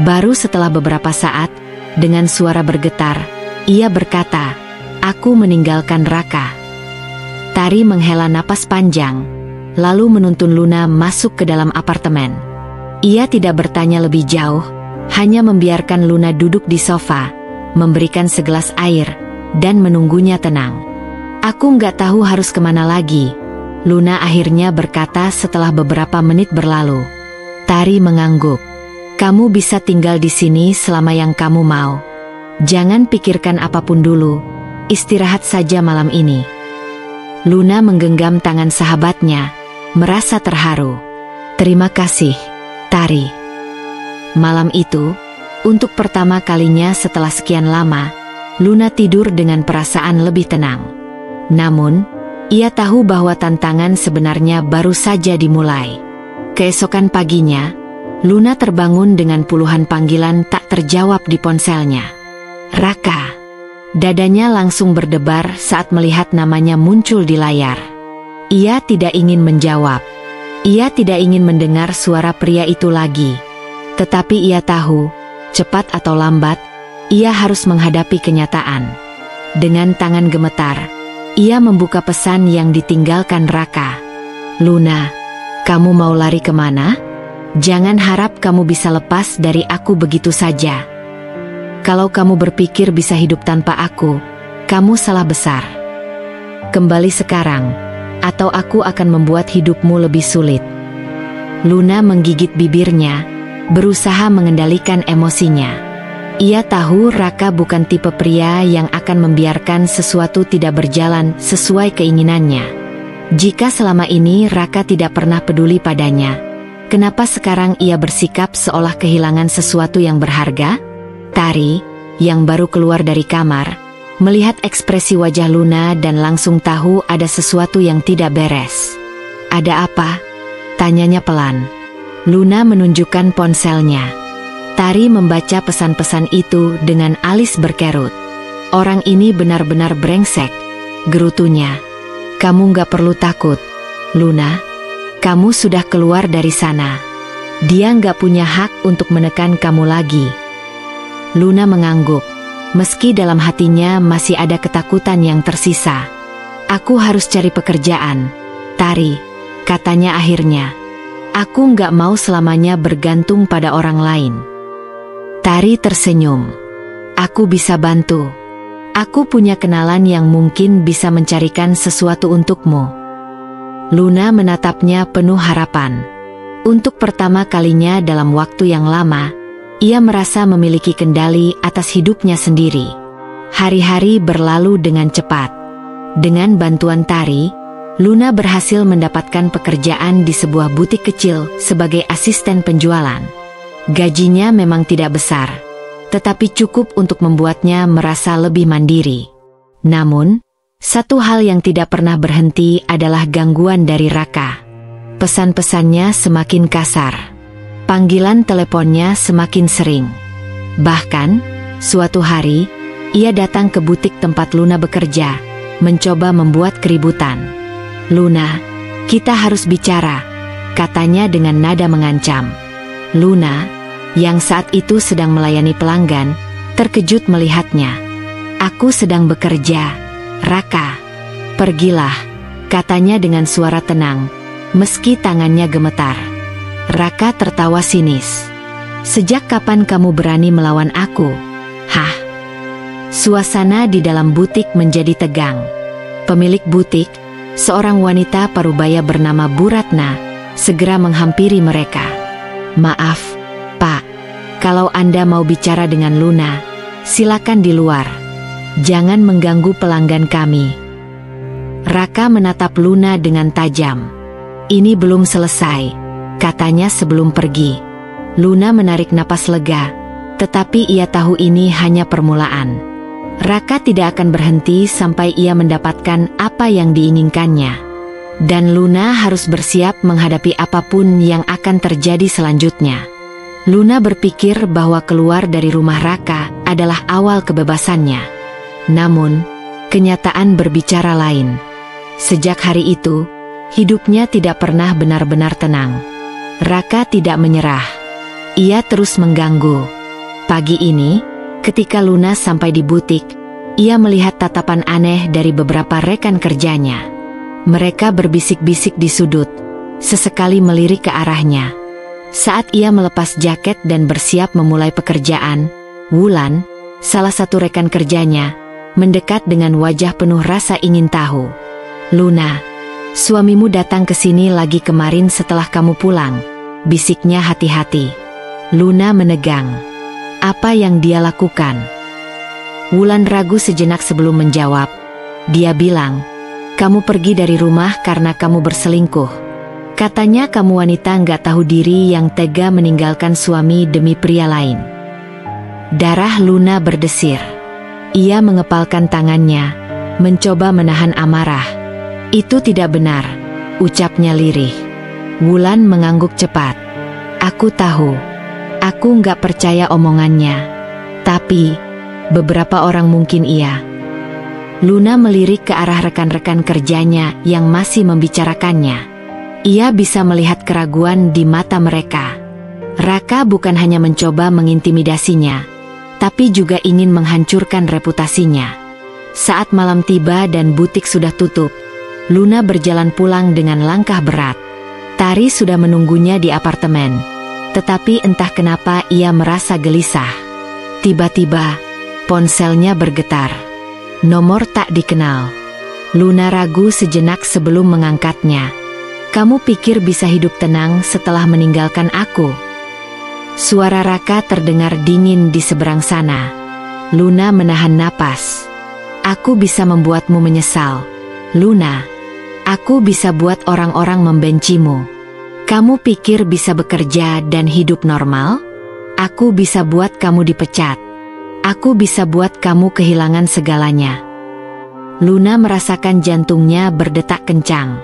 Baru setelah beberapa saat, dengan suara bergetar, ia berkata, "Aku meninggalkan Raka." Tari menghela napas panjang, lalu menuntun Luna masuk ke dalam apartemen. Ia tidak bertanya lebih jauh, hanya membiarkan Luna duduk di sofa, memberikan segelas air, dan menunggunya tenang. "Aku nggak tahu harus kemana lagi," Luna akhirnya berkata setelah beberapa menit berlalu. Tari mengangguk. "Kamu bisa tinggal di sini selama yang kamu mau. Jangan pikirkan apapun dulu, istirahat saja malam ini." Luna menggenggam tangan sahabatnya, merasa terharu. "Terima kasih, Tari." Malam itu, untuk pertama kalinya setelah sekian lama, Luna tidur dengan perasaan lebih tenang. Namun, ia tahu bahwa tantangan sebenarnya baru saja dimulai. Keesokan paginya, Luna terbangun dengan puluhan panggilan tak terjawab di ponselnya. "Raka." Dadanya langsung berdebar saat melihat namanya muncul di layar. Ia tidak ingin menjawab. Ia tidak ingin mendengar suara pria itu lagi. Tetapi ia tahu, cepat atau lambat, ia harus menghadapi kenyataan. Dengan tangan gemetar, ia membuka pesan yang ditinggalkan Raka. "Luna, kamu mau lari kemana? Jangan harap kamu bisa lepas dari aku begitu saja. Kalau kamu berpikir bisa hidup tanpa aku, kamu salah besar. Kembali sekarang, atau aku akan membuat hidupmu lebih sulit." Luna menggigit bibirnya, berusaha mengendalikan emosinya. Ia tahu Raka bukan tipe pria yang akan membiarkan sesuatu tidak berjalan sesuai keinginannya. Jika selama ini Raka tidak pernah peduli padanya, kenapa sekarang ia bersikap seolah kehilangan sesuatu yang berharga? Tari, yang baru keluar dari kamar, melihat ekspresi wajah Luna dan langsung tahu ada sesuatu yang tidak beres. "Ada apa?" tanyanya pelan. Luna menunjukkan ponselnya. Tari membaca pesan-pesan itu dengan alis berkerut. "Orang ini benar-benar brengsek," gerutunya. "Kamu gak perlu takut, Luna. Kamu sudah keluar dari sana. Dia gak punya hak untuk menekan kamu lagi." Luna mengangguk, meski dalam hatinya masih ada ketakutan yang tersisa. "Aku harus cari pekerjaan, Tari," katanya akhirnya. "Aku gak mau selamanya bergantung pada orang lain." Tari tersenyum. "Aku bisa bantu. Aku punya kenalan yang mungkin bisa mencarikan sesuatu untukmu." Luna menatapnya penuh harapan. Untuk pertama kalinya dalam waktu yang lama, ia merasa memiliki kendali atas hidupnya sendiri. Hari-hari berlalu dengan cepat. Dengan bantuan Tari, Luna berhasil mendapatkan pekerjaan di sebuah butik kecil sebagai asisten penjualan. Gajinya memang tidak besar, tetapi cukup untuk membuatnya merasa lebih mandiri. Namun, satu hal yang tidak pernah berhenti adalah gangguan dari Raka. Pesan-pesannya semakin kasar. Panggilan teleponnya semakin sering. Bahkan, suatu hari, ia datang ke butik tempat Luna bekerja, mencoba membuat keributan. "Luna, kita harus bicara," katanya dengan nada mengancam. Luna, yang saat itu sedang melayani pelanggan, terkejut melihatnya. "Aku sedang bekerja, Raka. Pergilah," katanya dengan suara tenang, meski tangannya gemetar. Raka tertawa sinis. "Sejak kapan kamu berani melawan aku? Hah?" Suasana di dalam butik menjadi tegang. Pemilik butik, seorang wanita parubaya bernama Bu Ratna, segera menghampiri mereka. "Maaf, Pak. Kalau Anda mau bicara dengan Luna, silakan di luar. Jangan mengganggu pelanggan kami." Raka menatap Luna dengan tajam. "Ini belum selesai," katanya sebelum pergi. Luna menarik napas lega, tetapi ia tahu ini hanya permulaan. Raka tidak akan berhenti sampai ia mendapatkan apa yang diinginkannya. Dan Luna harus bersiap menghadapi apapun yang akan terjadi selanjutnya. Luna berpikir bahwa keluar dari rumah Raka adalah awal kebebasannya. Namun, kenyataan berbicara lain. Sejak hari itu, hidupnya tidak pernah benar-benar tenang. Raka tidak menyerah. Ia terus mengganggu. Pagi ini, ketika Luna sampai di butik, ia melihat tatapan aneh dari beberapa rekan kerjanya. Mereka berbisik-bisik di sudut, sesekali melirik ke arahnya. Saat ia melepas jaket dan bersiap memulai pekerjaan, Wulan, salah satu rekan kerjanya, mendekat dengan wajah penuh rasa ingin tahu. "Luna, suamimu datang ke sini lagi kemarin setelah kamu pulang," bisiknya hati-hati. Luna menegang. Apa yang dia lakukan? Wulan ragu sejenak sebelum menjawab. Dia bilang, "Kamu pergi dari rumah karena kamu berselingkuh. Katanya kamu wanita nggak tahu diri yang tega meninggalkan suami demi pria lain." Darah Luna berdesir. Ia mengepalkan tangannya, mencoba menahan amarah. "Itu tidak benar," ucapnya lirih. Wulan mengangguk cepat. "Aku tahu. Aku nggak percaya omongannya. Tapi, beberapa orang mungkin iya." Luna melirik ke arah rekan-rekan kerjanya yang masih membicarakannya. Ia bisa melihat keraguan di mata mereka. Raka bukan hanya mencoba mengintimidasinya, tapi juga ingin menghancurkan reputasinya. Saat malam tiba dan butik sudah tutup, Luna berjalan pulang dengan langkah berat. Tari sudah menunggunya di apartemen, tetapi entah kenapa ia merasa gelisah. Tiba-tiba, ponselnya bergetar. Nomor tak dikenal. Luna ragu sejenak sebelum mengangkatnya. "Kamu pikir bisa hidup tenang setelah meninggalkan aku?" Suara Raka terdengar dingin di seberang sana. Luna menahan napas. "Aku bisa membuatmu menyesal, Luna. Aku bisa buat orang-orang membencimu. Kamu pikir bisa bekerja dan hidup normal? Aku bisa buat kamu dipecat. Aku bisa buat kamu kehilangan segalanya." Luna merasakan jantungnya berdetak kencang.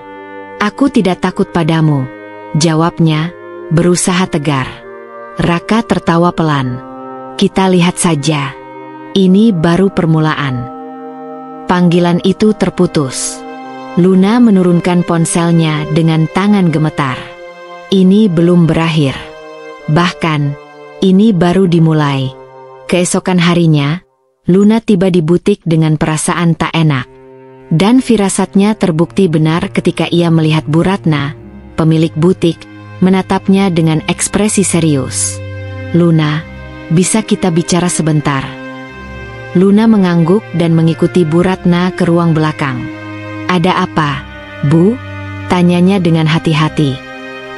"Aku tidak takut padamu," jawabnya, berusaha tegar. Raka tertawa pelan. "Kita lihat saja. Ini baru permulaan." Panggilan itu terputus. Luna menurunkan ponselnya dengan tangan gemetar. Ini belum berakhir. Bahkan, ini baru dimulai. Keesokan harinya, Luna tiba di butik dengan perasaan tak enak. Dan firasatnya terbukti benar ketika ia melihat Bu Ratna, pemilik butik, menatapnya dengan ekspresi serius. "Luna, bisa kita bicara sebentar?" Luna mengangguk dan mengikuti Bu Ratna ke ruang belakang. "Ada apa, Bu?" tanyanya dengan hati-hati.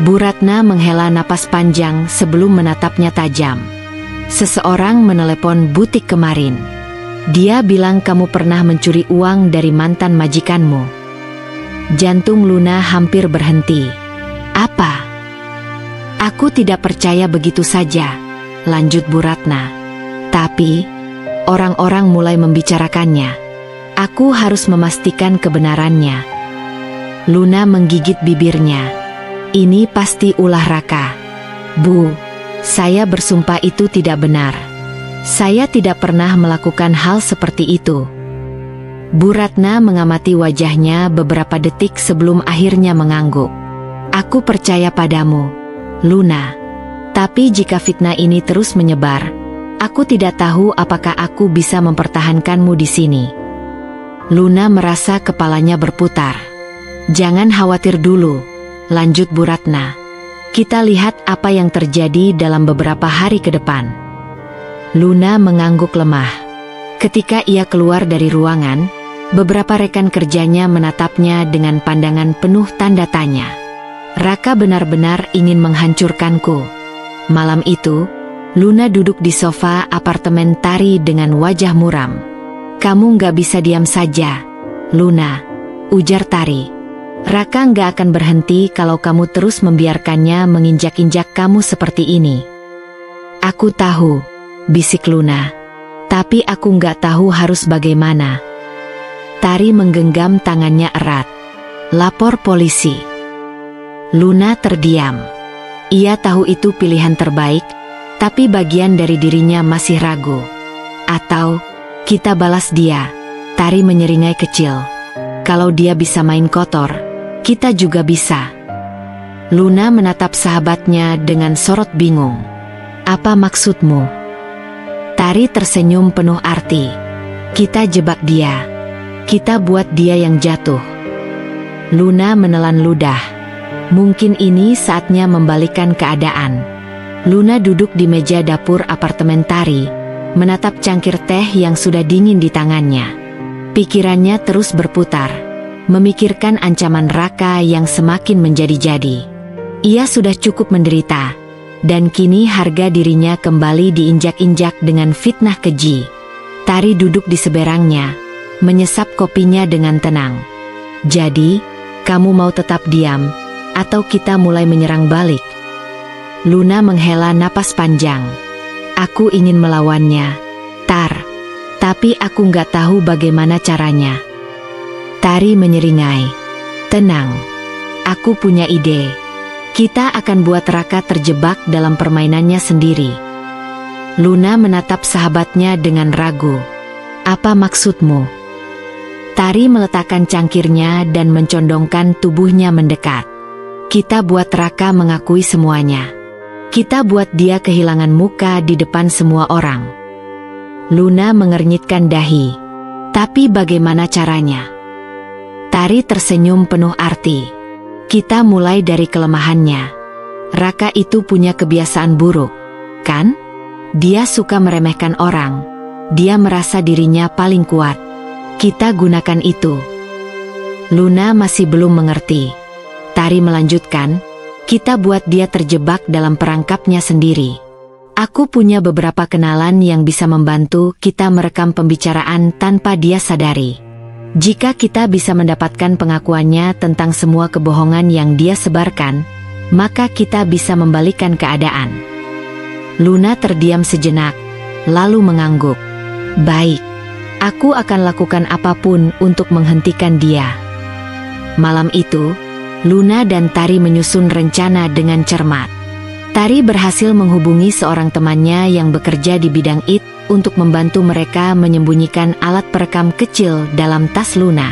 Bu Ratna menghela napas panjang sebelum menatapnya tajam. "Seseorang menelepon butik kemarin. Dia bilang kamu pernah mencuri uang dari mantan majikanmu." Jantung Luna hampir berhenti. "Apa?" "Aku tidak percaya begitu saja," lanjut Bu Ratna. "Tapi, orang-orang mulai membicarakannya. Aku harus memastikan kebenarannya." Luna menggigit bibirnya. "Ini pasti ulah Raka." "Bu, saya bersumpah itu tidak benar. Saya tidak pernah melakukan hal seperti itu." Bu Ratna mengamati wajahnya beberapa detik sebelum akhirnya mengangguk. "Aku percaya padamu, Luna. Tapi jika fitnah ini terus menyebar, aku tidak tahu apakah aku bisa mempertahankanmu di sini." Luna merasa kepalanya berputar. "Jangan khawatir dulu," lanjut Bu Ratna. "Kita lihat apa yang terjadi dalam beberapa hari ke depan." Luna mengangguk lemah. Ketika ia keluar dari ruangan, beberapa rekan kerjanya menatapnya dengan pandangan penuh tanda tanya. Raka benar-benar ingin menghancurkanku. Malam itu, Luna duduk di sofa apartemen Tari dengan wajah muram. "Kamu nggak bisa diam saja, Luna," ujar Tari. "Raka nggak akan berhenti kalau kamu terus membiarkannya menginjak-injak kamu seperti ini." "Aku tahu," bisik Luna. "Tapi aku nggak tahu harus bagaimana." Tari menggenggam tangannya erat. "Lapor polisi." Luna terdiam. Ia tahu itu pilihan terbaik, tapi bagian dari dirinya masih ragu. "Atau, kita balas dia," Tari menyeringai kecil. "Kalau dia bisa main kotor, kita juga bisa." Luna menatap sahabatnya dengan sorot bingung. "Apa maksudmu?" Tari tersenyum penuh arti. "Kita jebak dia. Kita buat dia yang jatuh." Luna menelan ludah. Mungkin ini saatnya membalikkan keadaan. Luna duduk di meja dapur apartemen Tari, menatap cangkir teh yang sudah dingin di tangannya. Pikirannya terus berputar, memikirkan ancaman Raka yang semakin menjadi-jadi. Ia sudah cukup menderita, dan kini harga dirinya kembali diinjak-injak dengan fitnah keji. Tari duduk di seberangnya, menyesap kopinya dengan tenang. "Jadi, kamu mau tetap diam, atau kita mulai menyerang balik?" Luna menghela napas panjang. "Aku ingin melawannya, Tar. Tapi aku nggak tahu bagaimana caranya." Tari menyeringai. "Tenang. Aku punya ide. Kita akan buat Raka terjebak dalam permainannya sendiri." Luna menatap sahabatnya dengan ragu. "Apa maksudmu?" Tari meletakkan cangkirnya dan mencondongkan tubuhnya mendekat. "Kita buat Raka mengakui semuanya. Kita buat dia kehilangan muka di depan semua orang." Luna mengernyitkan dahi. Tapi bagaimana caranya? Tari tersenyum penuh arti. Kita mulai dari kelemahannya. Raka itu punya kebiasaan buruk, kan? Dia suka meremehkan orang. Dia merasa dirinya paling kuat. Kita gunakan itu. Luna masih belum mengerti. Tari melanjutkan, kita buat dia terjebak dalam perangkapnya sendiri. Aku punya beberapa kenalan yang bisa membantu kita merekam pembicaraan tanpa dia sadari. Jika kita bisa mendapatkan pengakuannya tentang semua kebohongan yang dia sebarkan, maka kita bisa membalikkan keadaan. Luna terdiam sejenak, lalu mengangguk. Baik, aku akan lakukan apapun untuk menghentikan dia. Malam itu, Luna dan Tari menyusun rencana dengan cermat. Tari berhasil menghubungi seorang temannya yang bekerja di bidang IT untuk membantu mereka menyembunyikan alat perekam kecil dalam tas Luna.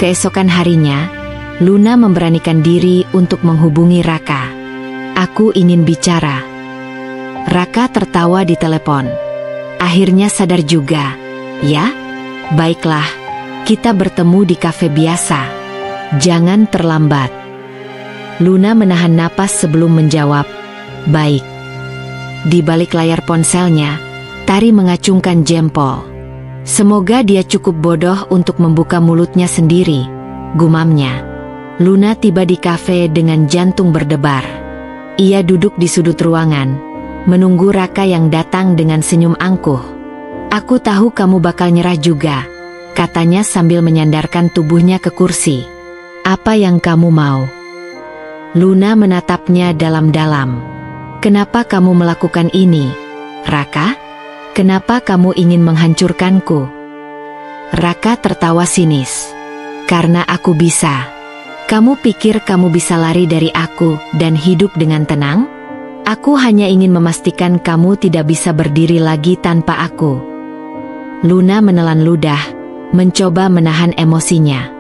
Keesokan harinya, Luna memberanikan diri untuk menghubungi Raka. Aku ingin bicara. Raka tertawa di telepon. Akhirnya sadar juga. Ya, baiklah, kita bertemu di kafe biasa. Jangan terlambat. Luna menahan napas sebelum menjawab. Baik. Di balik layar ponselnya, Tari mengacungkan jempol. Semoga dia cukup bodoh untuk membuka mulutnya sendiri, gumamnya. Luna tiba di kafe dengan jantung berdebar. Ia duduk di sudut ruangan, menunggu Raka yang datang dengan senyum angkuh. Aku tahu kamu bakal nyerah juga, katanya sambil menyandarkan tubuhnya ke kursi. Apa yang kamu mau? Luna menatapnya dalam-dalam. Kenapa kamu melakukan ini, Raka? Kenapa kamu ingin menghancurkanku? Raka tertawa sinis. Karena aku bisa. Kamu pikir kamu bisa lari dari aku dan hidup dengan tenang? Aku hanya ingin memastikan kamu tidak bisa berdiri lagi tanpa aku. Luna menelan ludah, mencoba menahan emosinya.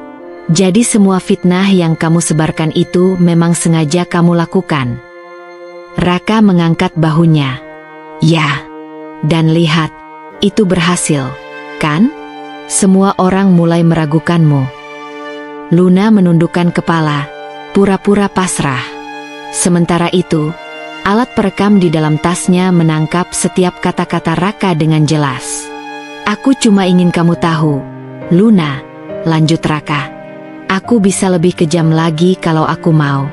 Jadi semua fitnah yang kamu sebarkan itu memang sengaja kamu lakukan? Raka mengangkat bahunya. Ya. Dan lihat, itu berhasil, kan? Semua orang mulai meragukanmu. Luna menundukkan kepala, pura-pura pasrah. Sementara itu, alat perekam di dalam tasnya menangkap setiap kata-kata Raka dengan jelas. Aku cuma ingin kamu tahu, Luna, lanjut Raka. Aku bisa lebih kejam lagi kalau aku mau.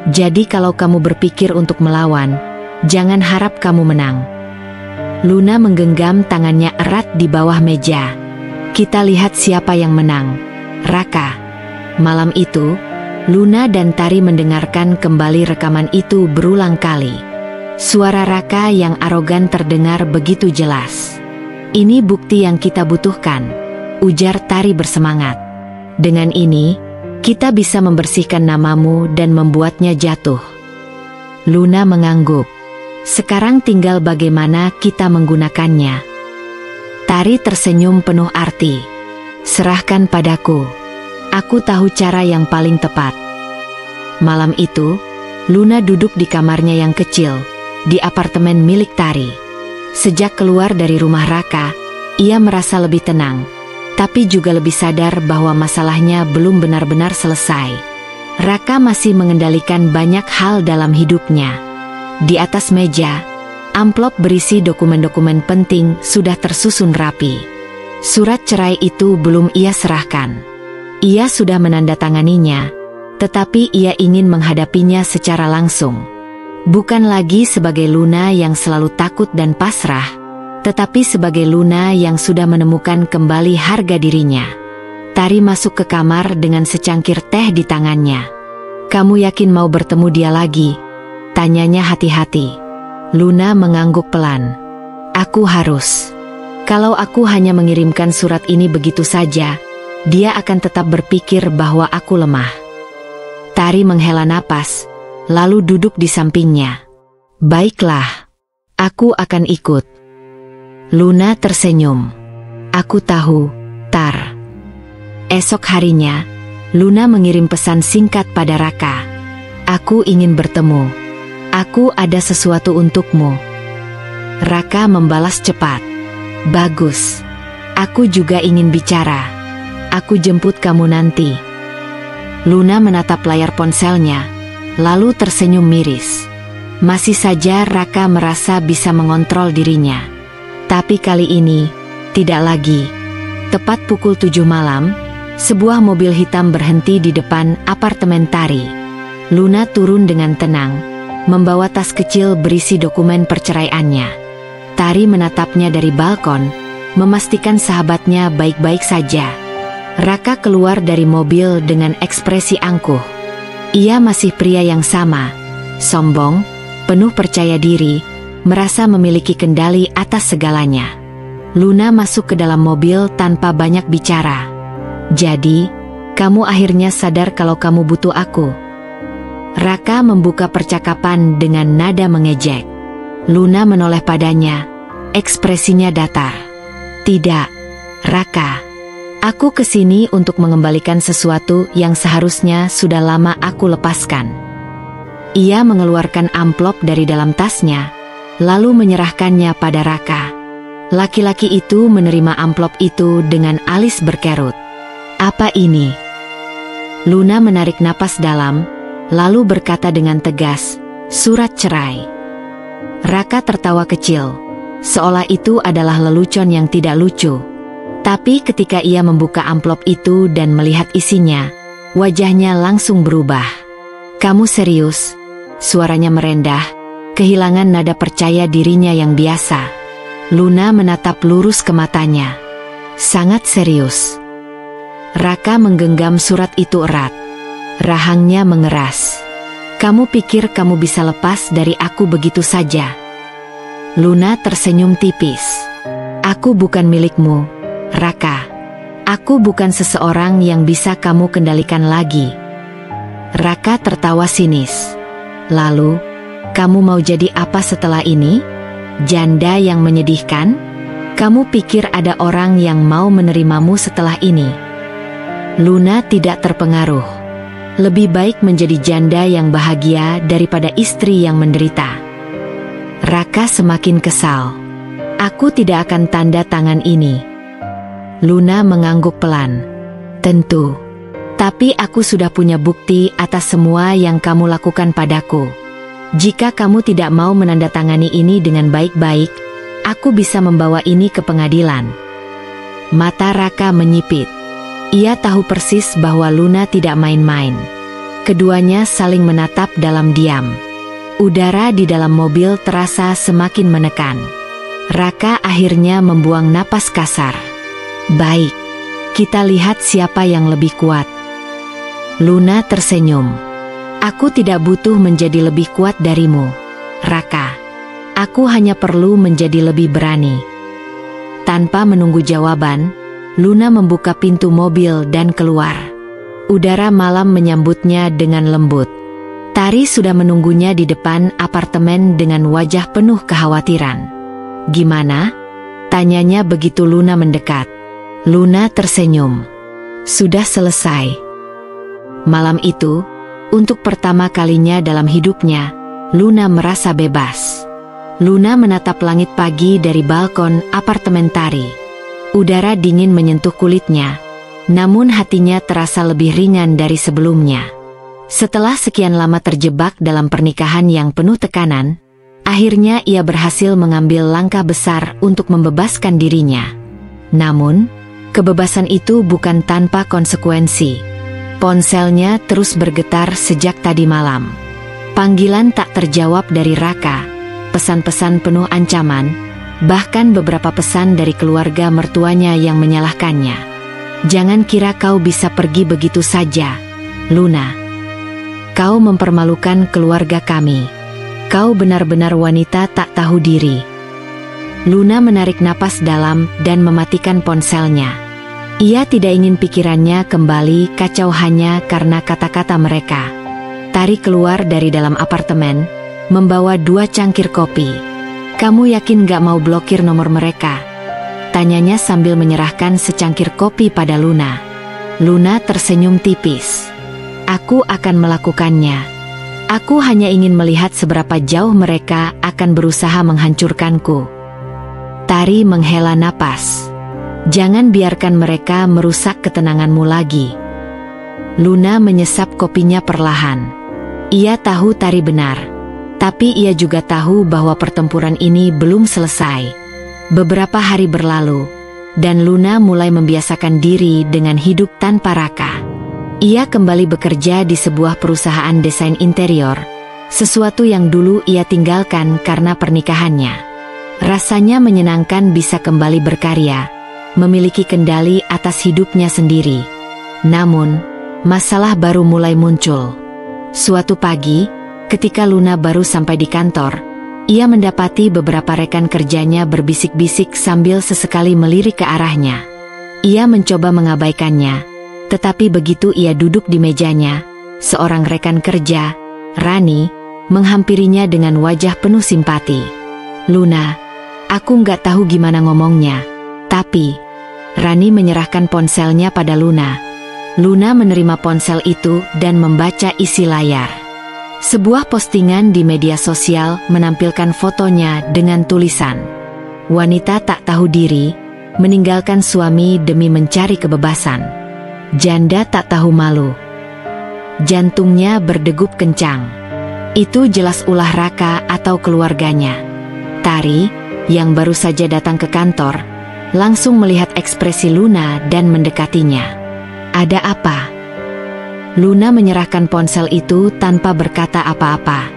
Jadi kalau kamu berpikir untuk melawan, jangan harap kamu menang. Luna menggenggam tangannya erat di bawah meja. Kita lihat siapa yang menang, Raka. Malam itu, Luna dan Tari mendengarkan kembali rekaman itu berulang kali. Suara Raka yang arogan terdengar begitu jelas. Ini bukti yang kita butuhkan, ujar Tari bersemangat. Dengan ini, kita bisa membersihkan namamu dan membuatnya jatuh. Luna mengangguk. Sekarang tinggal bagaimana kita menggunakannya. Tari tersenyum penuh arti. Serahkan padaku. Aku tahu cara yang paling tepat. Malam itu, Luna duduk di kamarnya yang kecil, di apartemen milik Tari. Sejak keluar dari rumah Raka, ia merasa lebih tenang, tapi juga lebih sadar bahwa masalahnya belum benar-benar selesai. Raka masih mengendalikan banyak hal dalam hidupnya. Di atas meja, amplop berisi dokumen-dokumen penting sudah tersusun rapi. Surat cerai itu belum ia serahkan. Ia sudah menandatanganinya, tetapi ia ingin menghadapinya secara langsung. Bukan lagi sebagai Luna yang selalu takut dan pasrah, tetapi sebagai Luna yang sudah menemukan kembali harga dirinya. Tari masuk ke kamar dengan secangkir teh di tangannya. Kamu yakin mau bertemu dia lagi? Tanyanya hati-hati. Luna mengangguk pelan. Aku harus. Kalau aku hanya mengirimkan surat ini begitu saja, dia akan tetap berpikir bahwa aku lemah. Tari menghela napas, lalu duduk di sampingnya. Baiklah, aku akan ikut. Luna tersenyum. Aku tahu, Tar. Esok harinya, Luna mengirim pesan singkat pada Raka. Aku ingin bertemu. Aku ada sesuatu untukmu. Raka membalas cepat. Bagus. Aku juga ingin bicara. Aku jemput kamu nanti. Luna menatap layar ponselnya, lalu tersenyum miris. Masih saja Raka merasa bisa mengontrol dirinya. Tapi kali ini, tidak lagi. Tepat pukul 7 malam, sebuah mobil hitam berhenti di depan apartemen Tari. Luna turun dengan tenang, membawa tas kecil berisi dokumen perceraiannya. Tari menatapnya dari balkon, memastikan sahabatnya baik-baik saja. Raka keluar dari mobil dengan ekspresi angkuh. Ia masih pria yang sama, sombong, penuh percaya diri, merasa memiliki kendali atas segalanya. Luna masuk ke dalam mobil tanpa banyak bicara. Jadi, kamu akhirnya sadar kalau kamu butuh aku. Raka membuka percakapan dengan nada mengejek. Luna menoleh padanya, ekspresinya datar. Tidak, Raka. Aku kesini untuk mengembalikan sesuatu yang seharusnya sudah lama aku lepaskan. Ia mengeluarkan amplop dari dalam tasnya, lalu menyerahkannya pada Raka. Laki-laki itu menerima amplop itu dengan alis berkerut. Apa ini? Luna menarik napas dalam, lalu berkata dengan tegas, surat cerai. Raka tertawa kecil, seolah itu adalah lelucon yang tidak lucu. Tapi ketika ia membuka amplop itu dan melihat isinya, wajahnya langsung berubah. Kamu serius? Suaranya merendah, kehilangan nada percaya dirinya yang biasa. Luna menatap lurus ke matanya. Sangat serius. Raka menggenggam surat itu erat. Rahangnya mengeras. Kamu pikir kamu bisa lepas dari aku begitu saja? Luna tersenyum tipis. Aku bukan milikmu, Raka. Aku bukan seseorang yang bisa kamu kendalikan lagi. Raka tertawa sinis. Lalu, kamu mau jadi apa setelah ini? Janda yang menyedihkan? Kamu pikir ada orang yang mau menerimamu setelah ini? Luna tidak terpengaruh. Lebih baik menjadi janda yang bahagia daripada istri yang menderita. Raka semakin kesal. Aku tidak akan tanda tangan ini. Luna mengangguk pelan. Tentu. Tapi aku sudah punya bukti atas semua yang kamu lakukan padaku. Jika kamu tidak mau menandatangani ini dengan baik-baik, aku bisa membawa ini ke pengadilan. Mata Raka menyipit. Ia tahu persis bahwa Luna tidak main-main. Keduanya saling menatap dalam diam. Udara di dalam mobil terasa semakin menekan. Raka akhirnya membuang napas kasar. Baik, kita lihat siapa yang lebih kuat. Luna tersenyum. Aku tidak butuh menjadi lebih kuat darimu, Raka. Aku hanya perlu menjadi lebih berani. Tanpa menunggu jawaban, Luna membuka pintu mobil dan keluar. Udara malam menyambutnya dengan lembut. Tari sudah menunggunya di depan apartemen dengan wajah penuh kekhawatiran. Gimana? Tanyanya begitu Luna mendekat. Luna tersenyum. Sudah selesai. Malam itu, untuk pertama kalinya dalam hidupnya, Luna merasa bebas. Luna menatap langit pagi dari balkon apartemen Tari. Udara dingin menyentuh kulitnya, namun hatinya terasa lebih ringan dari sebelumnya. Setelah sekian lama terjebak dalam pernikahan yang penuh tekanan, akhirnya ia berhasil mengambil langkah besar untuk membebaskan dirinya. Namun, kebebasan itu bukan tanpa konsekuensi. Ponselnya terus bergetar sejak tadi malam. Panggilan tak terjawab dari Raka, pesan-pesan penuh ancaman, bahkan beberapa pesan dari keluarga mertuanya yang menyalahkannya. Jangan kira kau bisa pergi begitu saja, Luna. Kau mempermalukan keluarga kami. Kau benar-benar wanita tak tahu diri. Luna menarik napas dalam dan mematikan ponselnya. Ia tidak ingin pikirannya kembali kacau hanya karena kata-kata mereka. Tari keluar dari dalam apartemen, membawa 2 cangkir kopi. Kamu yakin gak mau blokir nomor mereka? Tanyanya sambil menyerahkan secangkir kopi pada Luna. Luna tersenyum tipis. Aku akan melakukannya. Aku hanya ingin melihat seberapa jauh mereka akan berusaha menghancurkanku. Tari menghela napas. Jangan biarkan mereka merusak ketenanganmu lagi. Luna menyesap kopinya perlahan. Ia tahu Tari benar. Tapi ia juga tahu bahwa pertempuran ini belum selesai. Beberapa hari berlalu, dan Luna mulai membiasakan diri dengan hidup tanpa Raka. Ia kembali bekerja di sebuah perusahaan desain interior, sesuatu yang dulu ia tinggalkan karena pernikahannya. Rasanya menyenangkan bisa kembali berkarya, memiliki kendali atas hidupnya sendiri. Namun, masalah baru mulai muncul. Suatu pagi, ketika Luna baru sampai di kantor, ia mendapati beberapa rekan kerjanya berbisik-bisik sambil sesekali melirik ke arahnya. Ia mencoba mengabaikannya, tetapi begitu ia duduk di mejanya, seorang rekan kerja, Rani, menghampirinya dengan wajah penuh simpati. "Luna, aku nggak tahu gimana ngomongnya, tapi..." Rani menyerahkan ponselnya pada Luna. Luna menerima ponsel itu dan membaca isi layar. Sebuah postingan di media sosial menampilkan fotonya dengan tulisan, "Wanita tak tahu diri, meninggalkan suami demi mencari kebebasan. Janda tak tahu malu." Jantungnya berdegup kencang. Itu jelas ulah Raka atau keluarganya. Tari, yang baru saja datang ke kantor, langsung melihat ekspresi Luna dan mendekatinya. "Ada apa?" Luna menyerahkan ponsel itu tanpa berkata apa-apa.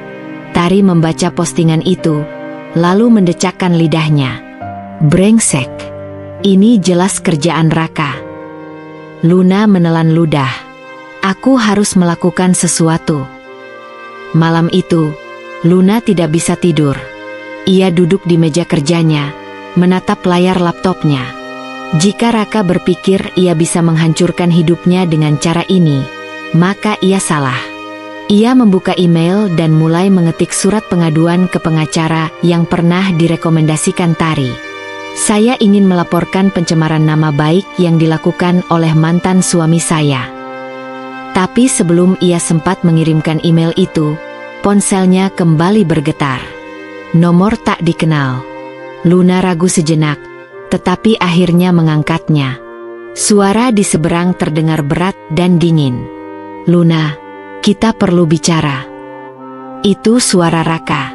Tari membaca postingan itu, lalu mendecakkan lidahnya. "Brengsek. Ini jelas kerjaan Raka." Luna menelan ludah. "Aku harus melakukan sesuatu." Malam itu, Luna tidak bisa tidur. Ia duduk di meja kerjanya, menatap layar laptopnya. Jika Raka berpikir ia bisa menghancurkan hidupnya dengan cara ini, maka ia salah. Ia membuka email dan mulai mengetik surat pengaduan ke pengacara yang pernah direkomendasikan Tari. "Saya ingin melaporkan pencemaran nama baik yang dilakukan oleh mantan suami saya." Tapi sebelum ia sempat mengirimkan email itu, ponselnya kembali bergetar. Nomor tak dikenal. Luna ragu sejenak, tetapi akhirnya mengangkatnya. Suara di seberang terdengar berat dan dingin. "Luna, kita perlu bicara." Itu suara Raka.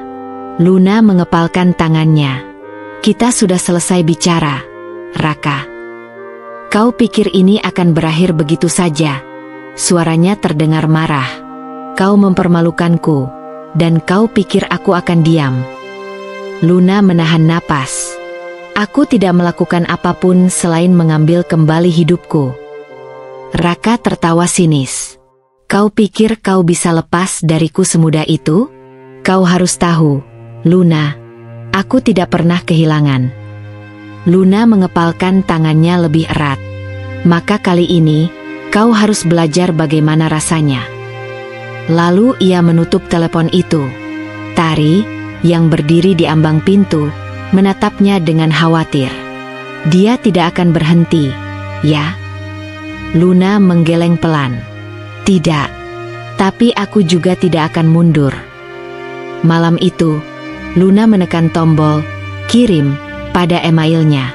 Luna mengepalkan tangannya. "Kita sudah selesai bicara, Raka. Kau pikir ini akan berakhir begitu saja?" Suaranya terdengar marah. "Kau mempermalukanku, dan kau pikir aku akan diam?" Luna menahan napas. "Aku tidak melakukan apapun selain mengambil kembali hidupku." Raka tertawa sinis. "Kau pikir kau bisa lepas dariku semudah itu? Kau harus tahu, Luna, aku tidak pernah kehilangan." Luna mengepalkan tangannya lebih erat. "Maka kali ini, kau harus belajar bagaimana rasanya." Lalu ia menutup telepon itu. Tari, yang berdiri di ambang pintu, menatapnya dengan khawatir. "Dia tidak akan berhenti, ya?" Luna menggeleng pelan. "Tidak. Tapi aku juga tidak akan mundur." Malam itu, Luna menekan tombol "kirim" pada emailnya.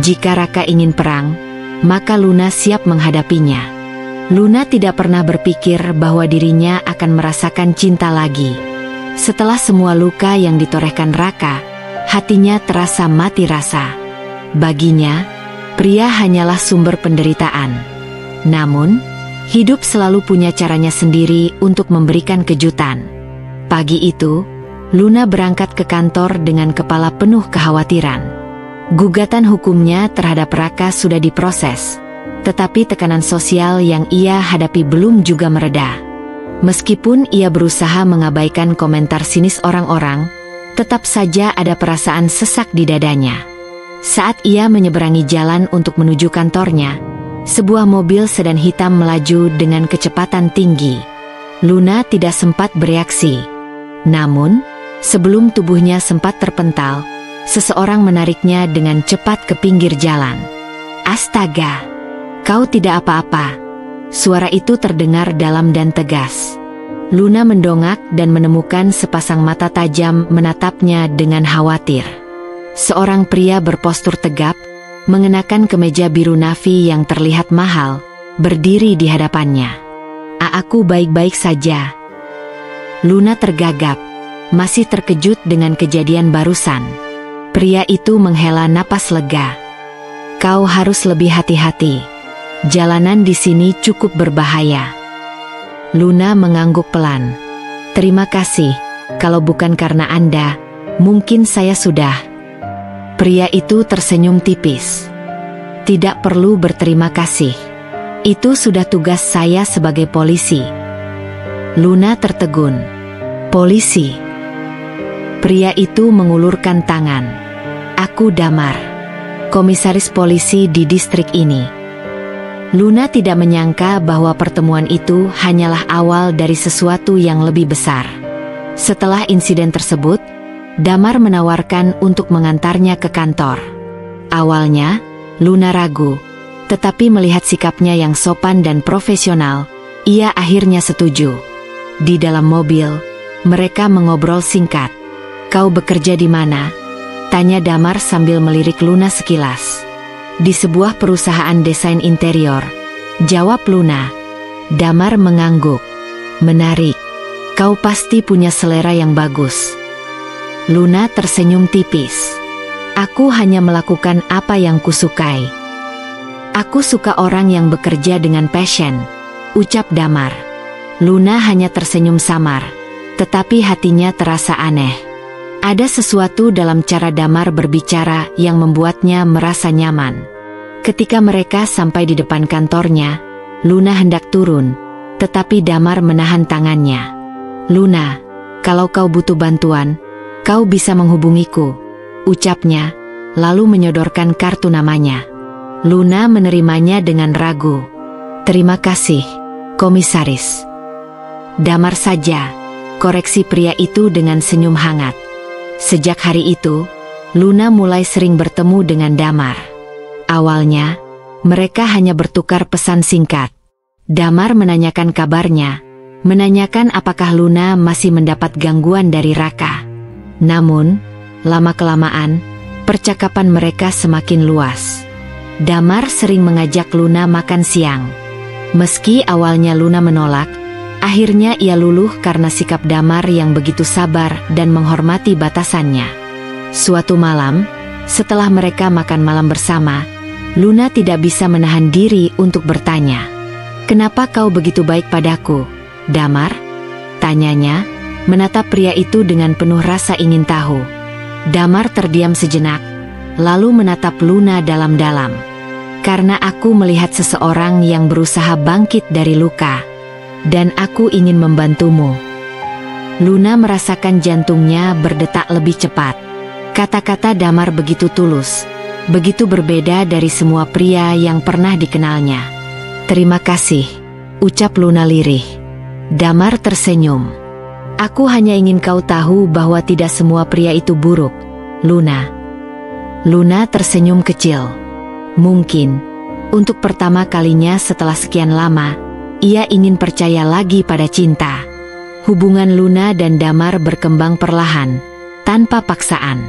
Jika Raka ingin perang, maka Luna siap menghadapinya. Luna tidak pernah berpikir bahwa dirinya akan merasakan cinta lagi. Setelah semua luka yang ditorehkan Raka, hatinya terasa mati rasa. Baginya, pria hanyalah sumber penderitaan. Namun, hidup selalu punya caranya sendiri untuk memberikan kejutan. Pagi itu, Luna berangkat ke kantor dengan kepala penuh kekhawatiran. Gugatan hukumnya terhadap Raka sudah diproses, tetapi tekanan sosial yang ia hadapi belum juga mereda. Meskipun ia berusaha mengabaikan komentar sinis orang-orang, tetap saja ada perasaan sesak di dadanya. Saat ia menyeberangi jalan untuk menuju kantornya, sebuah mobil sedan hitam melaju dengan kecepatan tinggi. Luna tidak sempat bereaksi. Namun, sebelum tubuhnya sempat terpental, seseorang menariknya dengan cepat ke pinggir jalan. "Astaga, kau tidak apa-apa." Suara itu terdengar dalam dan tegas. Luna mendongak dan menemukan sepasang mata tajam menatapnya dengan khawatir. Seorang pria berpostur tegap, mengenakan kemeja biru navy yang terlihat mahal, berdiri di hadapannya. Aku baik-baik saja. Luna tergagap, masih terkejut dengan kejadian barusan. Pria itu menghela napas lega. Kau harus lebih hati-hati. Jalanan di sini cukup berbahaya. Luna mengangguk pelan. Terima kasih, kalau bukan karena Anda, mungkin saya sudah. Pria itu tersenyum tipis. Tidak perlu berterima kasih. Itu sudah tugas saya sebagai polisi. Luna tertegun. Polisi? Pria itu mengulurkan tangan. Aku Damar, komisaris polisi di distrik ini. Luna tidak menyangka bahwa pertemuan itu hanyalah awal dari sesuatu yang lebih besar. Setelah insiden tersebut, Damar menawarkan untuk mengantarnya ke kantor. Awalnya, Luna ragu, tetapi melihat sikapnya yang sopan dan profesional, ia akhirnya setuju. Di dalam mobil, mereka mengobrol singkat. Kau bekerja di mana? Tanya Damar sambil melirik Luna sekilas. Di sebuah perusahaan desain interior, jawab Luna. Damar mengangguk. Menarik. Kau pasti punya selera yang bagus. Luna tersenyum tipis. Aku hanya melakukan apa yang kusukai. Aku suka orang yang bekerja dengan passion, ucap Damar. Luna hanya tersenyum samar, tetapi hatinya terasa aneh. Ada sesuatu dalam cara Damar berbicara yang membuatnya merasa nyaman. Ketika mereka sampai di depan kantornya, Luna hendak turun, tetapi Damar menahan tangannya. Luna, kalau kau butuh bantuan, kau bisa menghubungiku, ucapnya, lalu menyodorkan kartu namanya. Luna menerimanya dengan ragu. Terima kasih, komisaris. Damar saja, koreksi pria itu dengan senyum hangat. Sejak hari itu, Luna mulai sering bertemu dengan Damar. Awalnya, mereka hanya bertukar pesan singkat. Damar menanyakan kabarnya, menanyakan apakah Luna masih mendapat gangguan dari Raka. Namun, lama-kelamaan, percakapan mereka semakin luas. Damar sering mengajak Luna makan siang. Meski awalnya Luna menolak, akhirnya ia luluh karena sikap Damar yang begitu sabar dan menghormati batasannya. Suatu malam, setelah mereka makan malam bersama, Luna tidak bisa menahan diri untuk bertanya. Kenapa kau begitu baik padaku, Damar? Tanyanya, menatap pria itu dengan penuh rasa ingin tahu. Damar terdiam sejenak, lalu menatap Luna dalam-dalam. Karena aku melihat seseorang yang berusaha bangkit dari luka, dan aku ingin membantumu. Luna merasakan jantungnya berdetak lebih cepat. Kata-kata Damar begitu tulus, begitu berbeda dari semua pria yang pernah dikenalnya. Terima kasih, ucap Luna lirih. Damar tersenyum. Aku hanya ingin kau tahu bahwa tidak semua pria itu buruk, Luna. Luna tersenyum kecil. Mungkin, untuk pertama kalinya setelah sekian lama, ia ingin percaya lagi pada cinta. Hubungan Luna dan Damar berkembang perlahan, tanpa paksaan.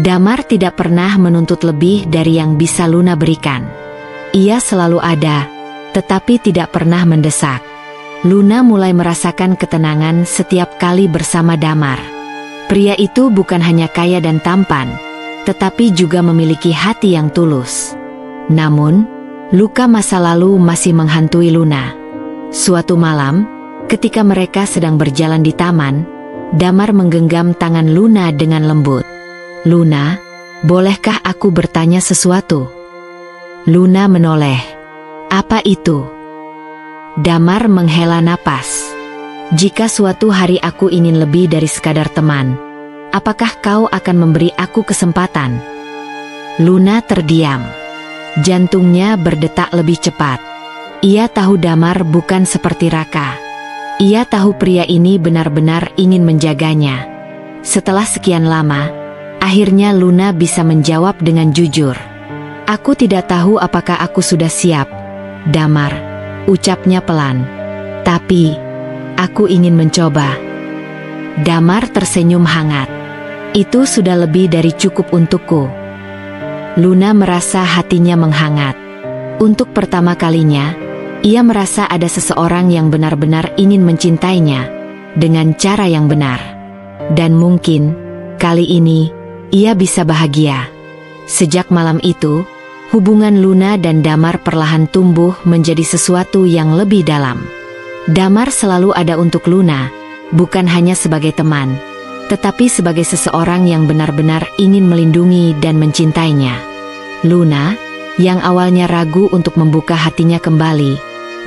Damar tidak pernah menuntut lebih dari yang bisa Luna berikan. Ia selalu ada, tetapi tidak pernah mendesak. Luna mulai merasakan ketenangan setiap kali bersama Damar. Pria itu bukan hanya kaya dan tampan, tetapi juga memiliki hati yang tulus. Namun, luka masa lalu masih menghantui Luna. Suatu malam, ketika mereka sedang berjalan di taman, Damar menggenggam tangan Luna dengan lembut. Luna, bolehkah aku bertanya sesuatu? Luna menoleh. Apa itu? Damar menghela napas. Jika suatu hari aku ingin lebih dari sekadar teman, apakah kau akan memberi aku kesempatan? Luna terdiam. Jantungnya berdetak lebih cepat. Ia tahu Damar bukan seperti Raka. Ia tahu pria ini benar-benar ingin menjaganya. Setelah sekian lama, akhirnya Luna bisa menjawab dengan jujur. Aku tidak tahu apakah aku sudah siap, Damar, ucapnya pelan. Tapi, aku ingin mencoba. Damar tersenyum hangat. Itu sudah lebih dari cukup untukku. Luna merasa hatinya menghangat. Untuk pertama kalinya, ia merasa ada seseorang yang benar-benar ingin mencintainya dengan cara yang benar. Dan mungkin, kali ini, ia bisa bahagia. Sejak malam itu, hubungan Luna dan Damar perlahan tumbuh menjadi sesuatu yang lebih dalam. Damar selalu ada untuk Luna, bukan hanya sebagai teman, tetapi sebagai seseorang yang benar-benar ingin melindungi dan mencintainya. Luna, yang awalnya ragu untuk membuka hatinya kembali,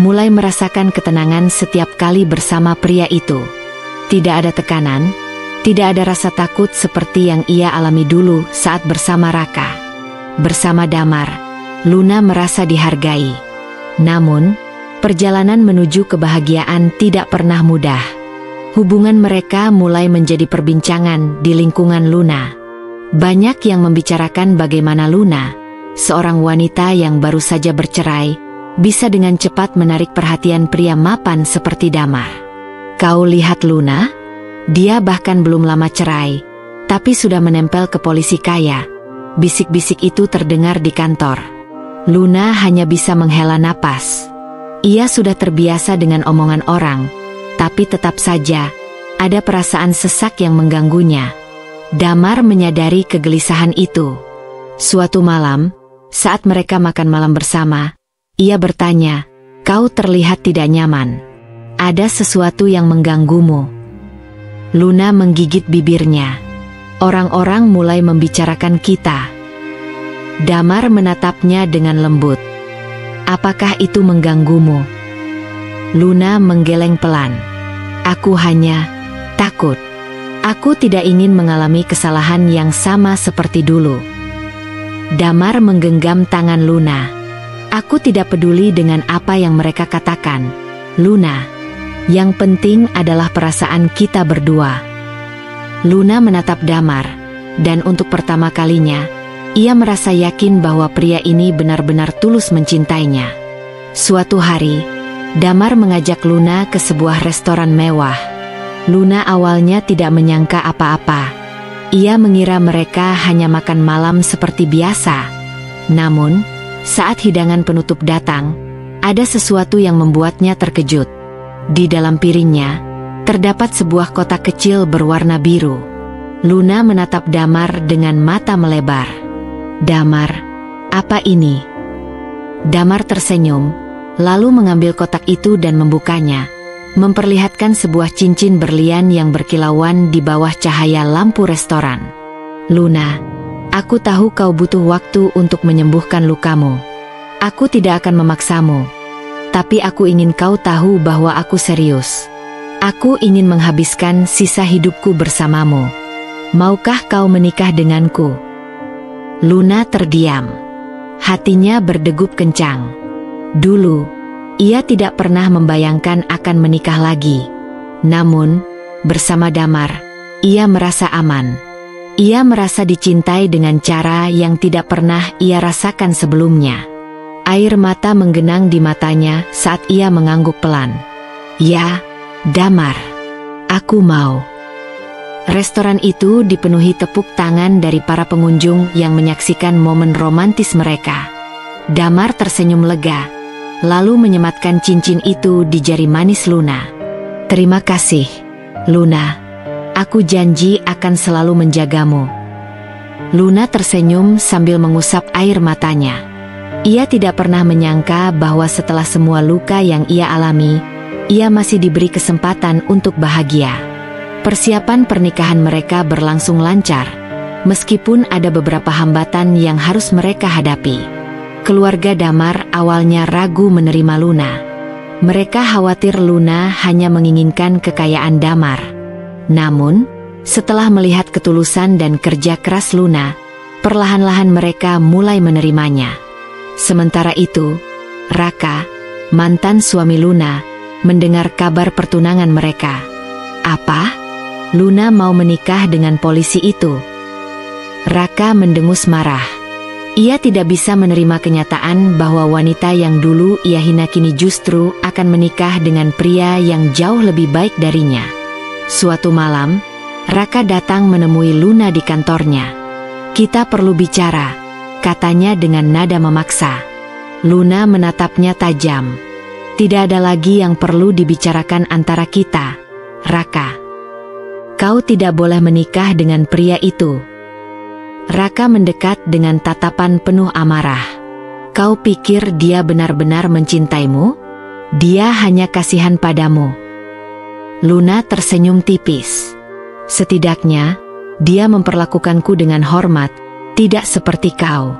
mulai merasakan ketenangan setiap kali bersama pria itu. Tidak ada tekanan, tidak ada rasa takut seperti yang ia alami dulu saat bersama Raka. Bersama Damar, Luna merasa dihargai. Namun, perjalanan menuju kebahagiaan tidak pernah mudah. Hubungan mereka mulai menjadi perbincangan di lingkungan Luna. Banyak yang membicarakan bagaimana Luna, seorang wanita yang baru saja bercerai, bisa dengan cepat menarik perhatian pria mapan seperti Damar. Kau lihat Luna? Dia bahkan belum lama cerai, tapi sudah menempel ke polisi kaya. Bisik-bisik itu terdengar di kantor. Luna hanya bisa menghela napas. Ia sudah terbiasa dengan omongan orang, tapi tetap saja, ada perasaan sesak yang mengganggunya. Damar menyadari kegelisahan itu. Suatu malam, saat mereka makan malam bersama, ia bertanya, "Kau terlihat tidak nyaman. Ada sesuatu yang mengganggumu?" Luna menggigit bibirnya. Orang-orang mulai membicarakan kita. Damar menatapnya dengan lembut. "Apakah itu mengganggumu?" Luna menggeleng pelan. "Aku hanya takut. Aku tidak ingin mengalami kesalahan yang sama seperti dulu." Damar menggenggam tangan Luna. "Aku tidak peduli dengan apa yang mereka katakan, Luna. Yang penting adalah perasaan kita berdua." Luna menatap Damar, dan untuk pertama kalinya, ia merasa yakin bahwa pria ini benar-benar tulus mencintainya. Suatu hari, Damar mengajak Luna ke sebuah restoran mewah. Luna awalnya tidak menyangka apa-apa. Ia mengira mereka hanya makan malam seperti biasa. Namun, saat hidangan penutup datang, ada sesuatu yang membuatnya terkejut. Di dalam piringnya, terdapat sebuah kotak kecil berwarna biru. Luna menatap Damar dengan mata melebar. "Damar, apa ini?" Damar tersenyum, lalu mengambil kotak itu dan membukanya, memperlihatkan sebuah cincin berlian yang berkilauan di bawah cahaya lampu restoran. "Luna, aku tahu kau butuh waktu untuk menyembuhkan lukamu. Aku tidak akan memaksamu. Tapi aku ingin kau tahu bahwa aku serius. Aku ingin menghabiskan sisa hidupku bersamamu. Maukah kau menikah denganku?" Luna terdiam. Hatinya berdegup kencang. Dulu, ia tidak pernah membayangkan akan menikah lagi. Namun, bersama Damar, ia merasa aman. Ia merasa dicintai dengan cara yang tidak pernah ia rasakan sebelumnya. Air mata menggenang di matanya saat ia mengangguk pelan. "Ya, Damar, aku mau." Restoran itu dipenuhi tepuk tangan dari para pengunjung yang menyaksikan momen romantis mereka. Damar tersenyum lega, lalu menyematkan cincin itu di jari manis Luna. "Terima kasih, Luna. Aku janji akan selalu menjagamu." Luna tersenyum sambil mengusap air matanya. Ia tidak pernah menyangka bahwa setelah semua luka yang ia alami, ia masih diberi kesempatan untuk bahagia. Persiapan pernikahan mereka berlangsung lancar, meskipun ada beberapa hambatan yang harus mereka hadapi. Keluarga Damar awalnya ragu menerima Luna. Mereka khawatir Luna hanya menginginkan kekayaan Damar. Namun, setelah melihat ketulusan dan kerja keras Luna, perlahan-lahan mereka mulai menerimanya. Sementara itu, Raka, mantan suami Luna, mendengar kabar pertunangan mereka. "Apa? Luna mau menikah dengan polisi itu?" Raka mendengus marah. Ia tidak bisa menerima kenyataan bahwa wanita yang dulu ia hina kini justru akan menikah dengan pria yang jauh lebih baik darinya. Suatu malam, Raka datang menemui Luna di kantornya. "Kita perlu bicara," katanya dengan nada memaksa. Luna menatapnya tajam. "Tidak ada lagi yang perlu dibicarakan antara kita, Raka. Kau tidak boleh menikah dengan pria itu." Raka mendekat dengan tatapan penuh amarah. "Kau pikir dia benar-benar mencintaimu? Dia hanya kasihan padamu." Luna tersenyum tipis. "Setidaknya, dia memperlakukanku dengan hormat, tidak seperti kau."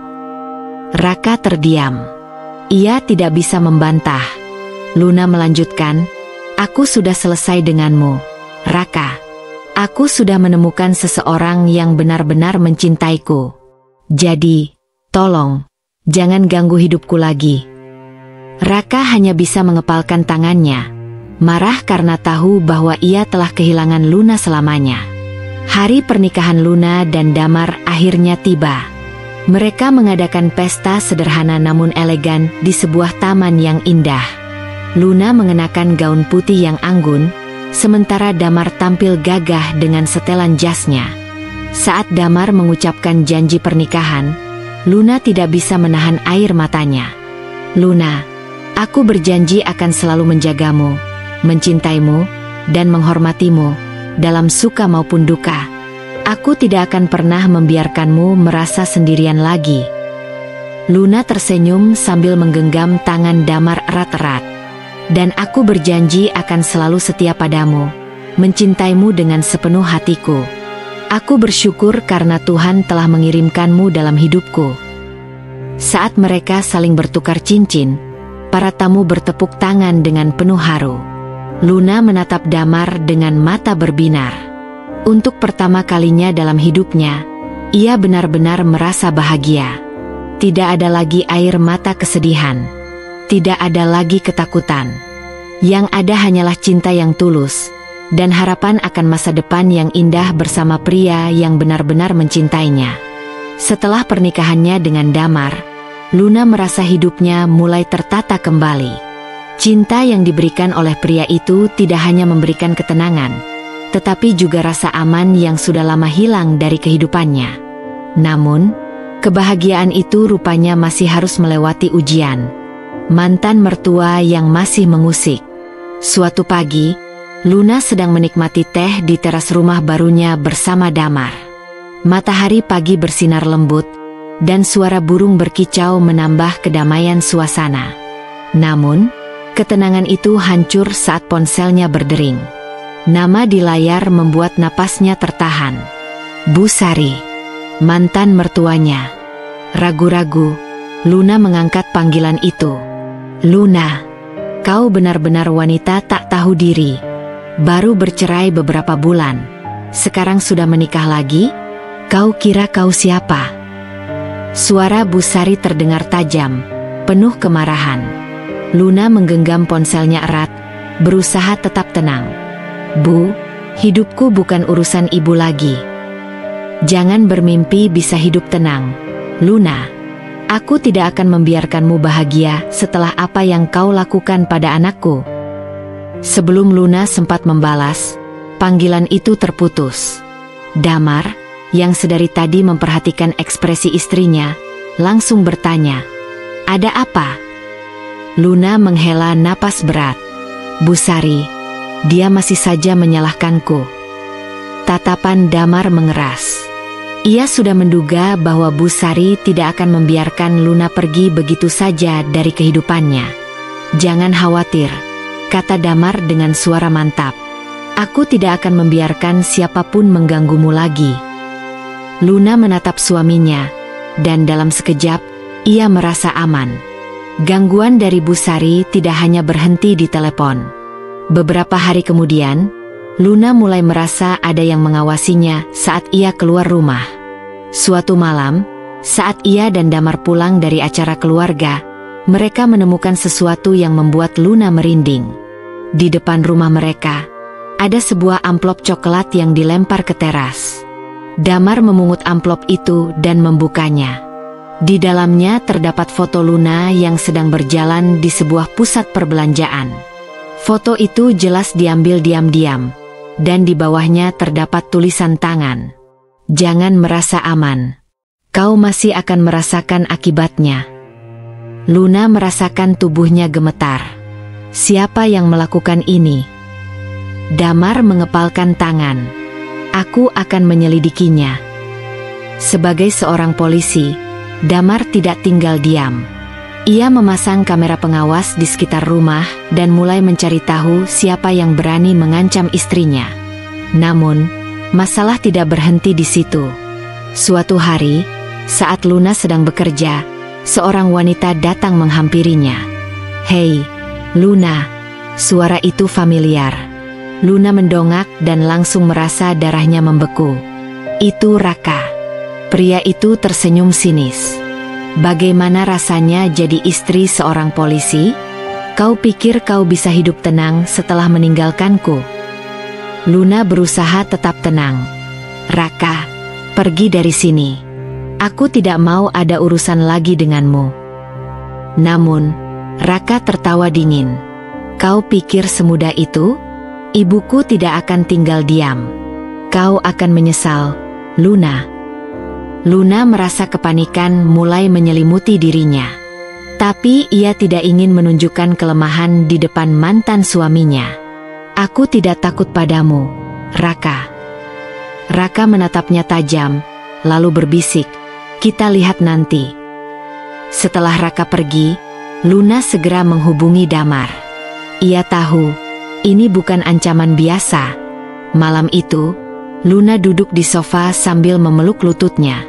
Raka terdiam. Ia tidak bisa membantah. Luna melanjutkan, "Aku sudah selesai denganmu, Raka. Aku sudah menemukan seseorang yang benar-benar mencintaiku. Jadi, tolong, jangan ganggu hidupku lagi." Raka hanya bisa mengepalkan tangannya, marah karena tahu bahwa ia telah kehilangan Luna selamanya. Hari pernikahan Luna dan Damar akhirnya tiba. Mereka mengadakan pesta sederhana namun elegan di sebuah taman yang indah. Luna mengenakan gaun putih yang anggun, sementara Damar tampil gagah dengan setelan jasnya. Saat Damar mengucapkan janji pernikahan, Luna tidak bisa menahan air matanya. "Luna, aku berjanji akan selalu menjagamu, mencintaimu, dan menghormatimu, dalam suka maupun duka. Aku tidak akan pernah membiarkanmu merasa sendirian lagi." Luna tersenyum sambil menggenggam tangan Damar erat-erat. "Dan aku berjanji akan selalu setia padamu, mencintaimu dengan sepenuh hatiku. Aku bersyukur karena Tuhan telah mengirimkanmu dalam hidupku." Saat mereka saling bertukar cincin, para tamu bertepuk tangan dengan penuh haru. Luna menatap Damar dengan mata berbinar. Untuk pertama kalinya dalam hidupnya, ia benar-benar merasa bahagia. Tidak ada lagi air mata kesedihan. Tidak ada lagi ketakutan. Yang ada hanyalah cinta yang tulus, dan harapan akan masa depan yang indah bersama pria yang benar-benar mencintainya. Setelah pernikahannya dengan Damar, Luna merasa hidupnya mulai tertata kembali. Cinta yang diberikan oleh pria itu tidak hanya memberikan ketenangan, tetapi juga rasa aman yang sudah lama hilang dari kehidupannya. Namun, kebahagiaan itu rupanya masih harus melewati ujian. Mantan mertua yang masih mengusik. Suatu pagi, Luna sedang menikmati teh di teras rumah barunya bersama Damar. Matahari pagi bersinar lembut, dan suara burung berkicau menambah kedamaian suasana. Namun, ketenangan itu hancur saat ponselnya berdering. Nama di layar membuat napasnya tertahan. Bu Sari, mantan mertuanya. Ragu-ragu, Luna mengangkat panggilan itu. "Luna, kau benar-benar wanita tak tahu diri. Baru bercerai beberapa bulan, sekarang sudah menikah lagi? Kau kira kau siapa?" Suara Bu Sari terdengar tajam, penuh kemarahan. Luna menggenggam ponselnya erat, berusaha tetap tenang. "Bu, hidupku bukan urusan ibu lagi. Jangan bermimpi bisa hidup tenang, Luna. Aku tidak akan membiarkanmu bahagia setelah apa yang kau lakukan pada anakku." Sebelum Luna sempat membalas, panggilan itu terputus. Damar, yang sedari tadi memperhatikan ekspresi istrinya, langsung bertanya, "Ada apa?" Luna menghela napas berat. "Bu Sari, dia masih saja menyalahkanku." Tatapan Damar mengeras. Ia sudah menduga bahwa Bu Sari tidak akan membiarkan Luna pergi begitu saja dari kehidupannya. "Jangan khawatir," kata Damar dengan suara mantap. "Aku tidak akan membiarkan siapapun mengganggumu lagi." Luna menatap suaminya, dan dalam sekejap, ia merasa aman. Gangguan dari Bu Sari tidak hanya berhenti di telepon. Beberapa hari kemudian, Luna mulai merasa ada yang mengawasinya saat ia keluar rumah. Suatu malam, saat ia dan Damar pulang dari acara keluarga, mereka menemukan sesuatu yang membuat Luna merinding. Di depan rumah mereka, ada sebuah amplop coklat yang dilempar ke teras. Damar memungut amplop itu dan membukanya. Di dalamnya terdapat foto Luna yang sedang berjalan di sebuah pusat perbelanjaan. Foto itu jelas diambil diam-diam, dan di bawahnya terdapat tulisan tangan. Jangan merasa aman. Kau masih akan merasakan akibatnya. Luna merasakan tubuhnya gemetar. Siapa yang melakukan ini? Damar mengepalkan tangan. Aku akan menyelidikinya. Sebagai seorang polisi, Damar tidak tinggal diam. Ia memasang kamera pengawas di sekitar rumah dan mulai mencari tahu siapa yang berani mengancam istrinya. Namun, masalah tidak berhenti di situ. Suatu hari, saat Luna sedang bekerja, seorang wanita datang menghampirinya. "Hei, Luna," suara itu familiar. Luna mendongak dan langsung merasa darahnya membeku. Itu Raka. Pria itu tersenyum sinis. "Bagaimana rasanya jadi istri seorang polisi? Kau pikir kau bisa hidup tenang setelah meninggalkanku?" Luna berusaha tetap tenang. "Raka, pergi dari sini. Aku tidak mau ada urusan lagi denganmu." Namun, Raka tertawa dingin. "Kau pikir semudah itu? Ibuku tidak akan tinggal diam. Kau akan menyesal, Luna." Luna merasa kepanikan mulai menyelimuti dirinya. Tapi ia tidak ingin menunjukkan kelemahan di depan mantan suaminya. "Aku tidak takut padamu, Raka." Raka menatapnya tajam, lalu berbisik, "Kita lihat nanti." Setelah Raka pergi, Luna segera menghubungi Damar. Ia tahu ini bukan ancaman biasa. Malam itu, Luna duduk di sofa sambil memeluk lututnya.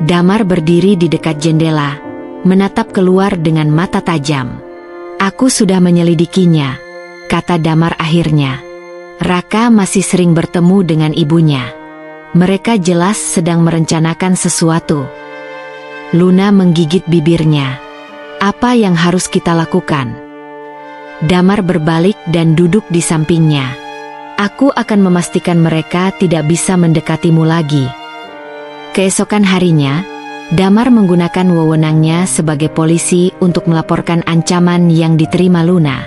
Damar berdiri di dekat jendela, menatap keluar dengan mata tajam. "Aku sudah menyelidikinya," kata Damar akhirnya. "Raka masih sering bertemu dengan ibunya. Mereka jelas sedang merencanakan sesuatu." Luna menggigit bibirnya. "Apa yang harus kita lakukan?" Damar berbalik dan duduk di sampingnya. "Aku akan memastikan mereka tidak bisa mendekatimu lagi." Keesokan harinya, Damar menggunakan wewenangnya sebagai polisi untuk melaporkan ancaman yang diterima Luna.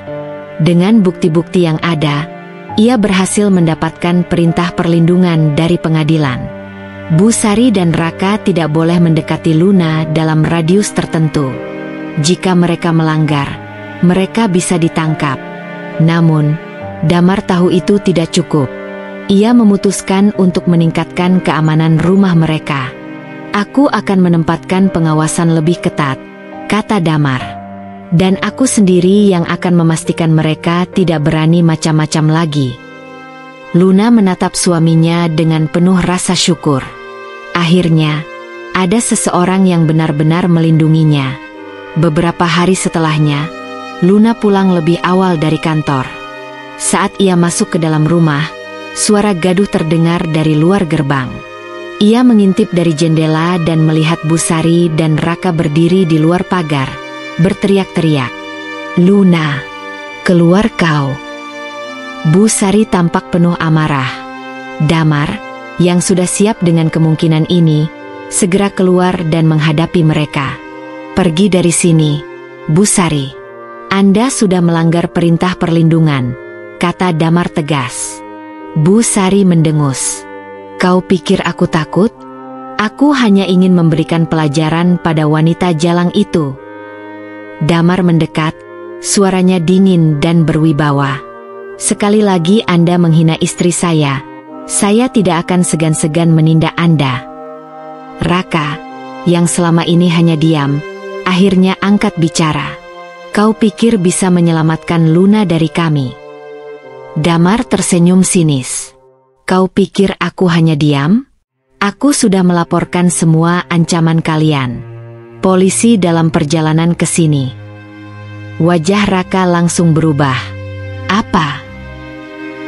Dengan bukti-bukti yang ada, ia berhasil mendapatkan perintah perlindungan dari pengadilan. Bu Sari dan Raka tidak boleh mendekati Luna dalam radius tertentu. Jika mereka melanggar, mereka bisa ditangkap. Namun, Damar tahu itu tidak cukup. Ia memutuskan untuk meningkatkan keamanan rumah mereka. "Aku akan menempatkan pengawasan lebih ketat," kata Damar. "Dan aku sendiri yang akan memastikan mereka tidak berani macam-macam lagi." Luna menatap suaminya dengan penuh rasa syukur. Akhirnya, ada seseorang yang benar-benar melindunginya. Beberapa hari setelahnya, Luna pulang lebih awal dari kantor. Saat ia masuk ke dalam rumah, suara gaduh terdengar dari luar gerbang. Ia mengintip dari jendela dan melihat Bu Sari dan Raka berdiri di luar pagar, berteriak-teriak, "Luna, keluar kau!" Bu Sari tampak penuh amarah. Damar, yang sudah siap dengan kemungkinan ini, segera keluar dan menghadapi mereka. "Pergi dari sini, Bu Sari. Anda sudah melanggar perintah perlindungan," kata Damar tegas. Bu Sari mendengus. "Kau pikir aku takut? Aku hanya ingin memberikan pelajaran pada wanita jalang itu." Damar mendekat, suaranya dingin dan berwibawa. "Sekali lagi Anda menghina istri saya tidak akan segan-segan menindak Anda." Raka, yang selama ini hanya diam, akhirnya angkat bicara. "Kau pikir bisa menyelamatkan Luna dari kami?" Damar tersenyum sinis. "Kau pikir aku hanya diam? Aku sudah melaporkan semua ancaman kalian. Polisi dalam perjalanan ke sini." Wajah Raka langsung berubah. "Apa?"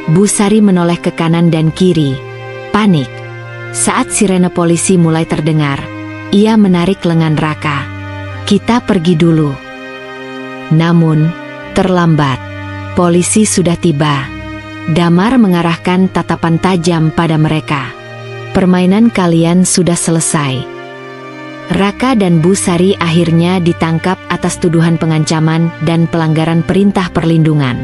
Bu Sari menoleh ke kanan dan kiri, panik. Saat sirene polisi mulai terdengar, ia menarik lengan Raka. "Kita pergi dulu." Namun, terlambat. Polisi sudah tiba. Damar mengarahkan tatapan tajam pada mereka. "Permainan kalian sudah selesai." Raka dan Bu Sari akhirnya ditangkap atas tuduhan pengancaman dan pelanggaran perintah perlindungan.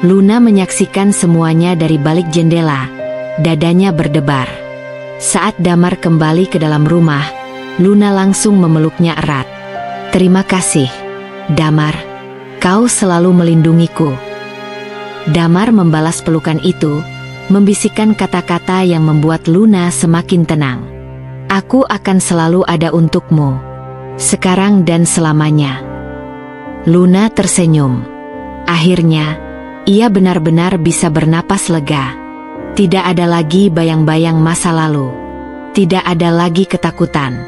Luna menyaksikan semuanya dari balik jendela, dadanya berdebar. Saat Damar kembali ke dalam rumah, Luna langsung memeluknya erat. "Terima kasih, Damar. Kau selalu melindungiku." Damar membalas pelukan itu, membisikkan kata-kata yang membuat Luna semakin tenang. "Aku akan selalu ada untukmu, sekarang dan selamanya." Luna tersenyum. Akhirnya, ia benar-benar bisa bernapas lega. Tidak ada lagi bayang-bayang masa lalu. Tidak ada lagi ketakutan.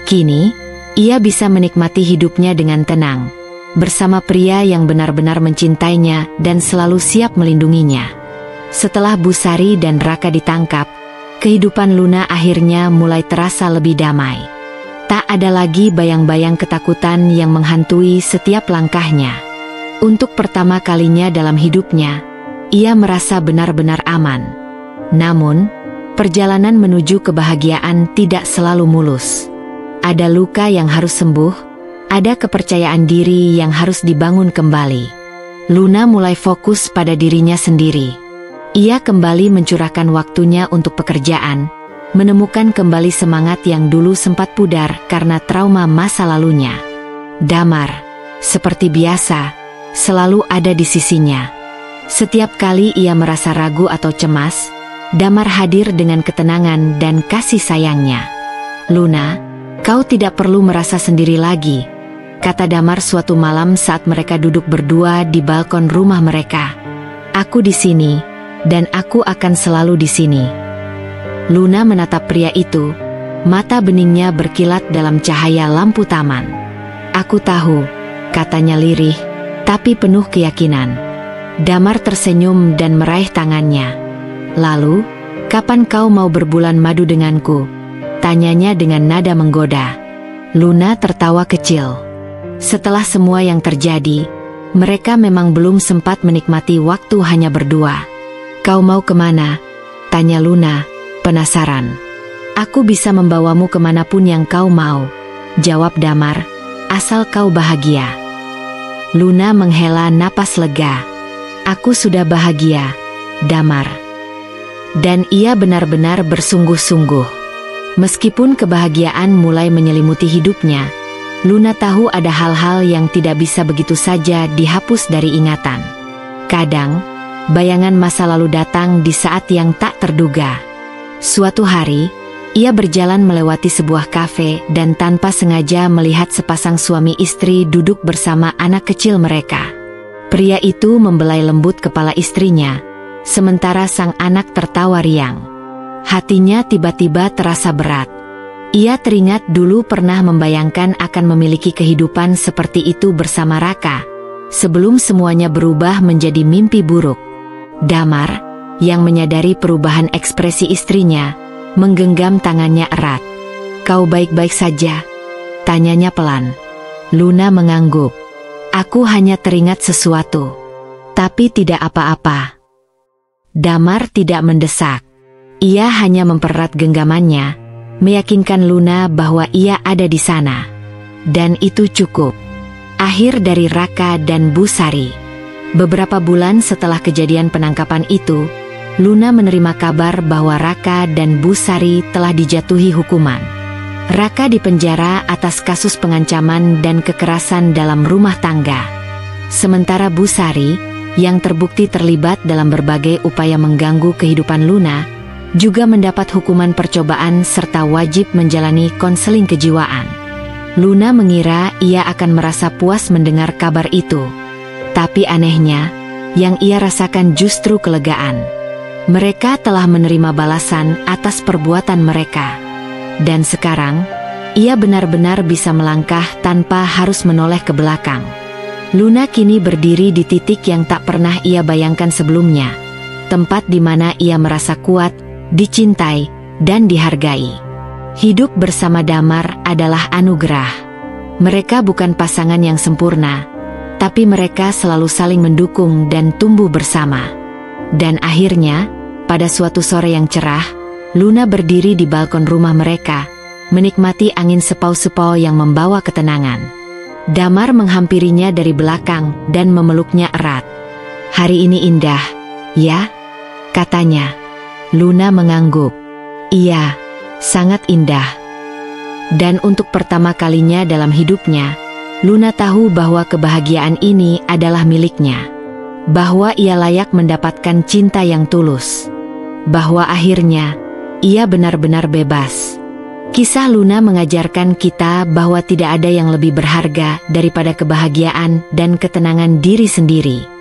Kini, ia bisa menikmati hidupnya dengan tenang, bersama pria yang benar-benar mencintainya dan selalu siap melindunginya. Setelah Busari dan Raka ditangkap, kehidupan Luna akhirnya mulai terasa lebih damai. Tak ada lagi bayang-bayang ketakutan yang menghantui setiap langkahnya. Untuk pertama kalinya dalam hidupnya, ia merasa benar-benar aman. Namun, perjalanan menuju kebahagiaan tidak selalu mulus. Ada luka yang harus sembuh, ada kepercayaan diri yang harus dibangun kembali. Luna mulai fokus pada dirinya sendiri. Ia kembali mencurahkan waktunya untuk pekerjaan, menemukan kembali semangat yang dulu sempat pudar karena trauma masa lalunya. Damar, seperti biasa, selalu ada di sisinya. Setiap kali ia merasa ragu atau cemas, Damar hadir dengan ketenangan dan kasih sayangnya. "Luna, kau tidak perlu merasa sendiri lagi," kata Damar suatu malam saat mereka duduk berdua di balkon rumah mereka. "Aku di sini, dan aku akan selalu di sini." Luna menatap pria itu, mata beningnya berkilat dalam cahaya lampu taman. "Aku tahu," katanya lirih, tapi penuh keyakinan. Damar tersenyum dan meraih tangannya. "Lalu, kapan kau mau berbulan madu denganku?" tanyanya dengan nada menggoda. Luna tertawa kecil. Setelah semua yang terjadi, mereka memang belum sempat menikmati waktu hanya berdua. "Kau mau kemana?" tanya Luna, penasaran. "Aku bisa membawamu kemanapun yang kau mau," jawab Damar, "asal kau bahagia." Luna menghela napas lega. "Aku sudah bahagia, Damar." Dan ia benar-benar bersungguh-sungguh. Meskipun kebahagiaan mulai menyelimuti hidupnya, Luna tahu ada hal-hal yang tidak bisa begitu saja dihapus dari ingatan. Kadang, bayangan masa lalu datang di saat yang tak terduga. Suatu hari, ia berjalan melewati sebuah kafe dan tanpa sengaja melihat sepasang suami istri duduk bersama anak kecil mereka. Pria itu membelai lembut kepala istrinya, sementara sang anak tertawa riang. Hatinya tiba-tiba terasa berat. Ia teringat dulu pernah membayangkan akan memiliki kehidupan seperti itu bersama Raka, sebelum semuanya berubah menjadi mimpi buruk. Damar, yang menyadari perubahan ekspresi istrinya, menggenggam tangannya erat. "Kau baik-baik saja?" tanyanya pelan. Luna mengangguk. "Aku hanya teringat sesuatu, tapi tidak apa-apa." Damar tidak mendesak. Ia hanya mempererat genggamannya, meyakinkan Luna bahwa ia ada di sana. Dan itu cukup. Akhir dari Raka dan Busari. Beberapa bulan setelah kejadian penangkapan itu, Luna menerima kabar bahwa Raka dan Busari telah dijatuhi hukuman. Raka dipenjara atas kasus pengancaman dan kekerasan dalam rumah tangga. Sementara Busari, yang terbukti terlibat dalam berbagai upaya mengganggu kehidupan Luna, juga mendapat hukuman percobaan serta wajib menjalani konseling kejiwaan. Luna mengira ia akan merasa puas mendengar kabar itu. Tapi anehnya, yang ia rasakan justru kelegaan. Mereka telah menerima balasan atas perbuatan mereka. Dan sekarang, ia benar-benar bisa melangkah tanpa harus menoleh ke belakang. Luna kini berdiri di titik yang tak pernah ia bayangkan sebelumnya. Tempat di mana ia merasa kuat, dicintai, dan dihargai. Hidup bersama Damar adalah anugerah. Mereka bukan pasangan yang sempurna, tapi mereka selalu saling mendukung dan tumbuh bersama. Dan akhirnya, pada suatu sore yang cerah, Luna berdiri di balkon rumah mereka, menikmati angin sepau-sepau yang membawa ketenangan. Damar menghampirinya dari belakang dan memeluknya erat. Hari ini indah, ya? Katanya. Luna mengangguk. Iya, sangat indah. Dan untuk pertama kalinya dalam hidupnya, Luna tahu bahwa kebahagiaan ini adalah miliknya. Bahwa ia layak mendapatkan cinta yang tulus. Bahwa akhirnya, ia benar-benar bebas. Kisah Luna mengajarkan kita bahwa tidak ada yang lebih berharga daripada kebahagiaan dan ketenangan diri sendiri.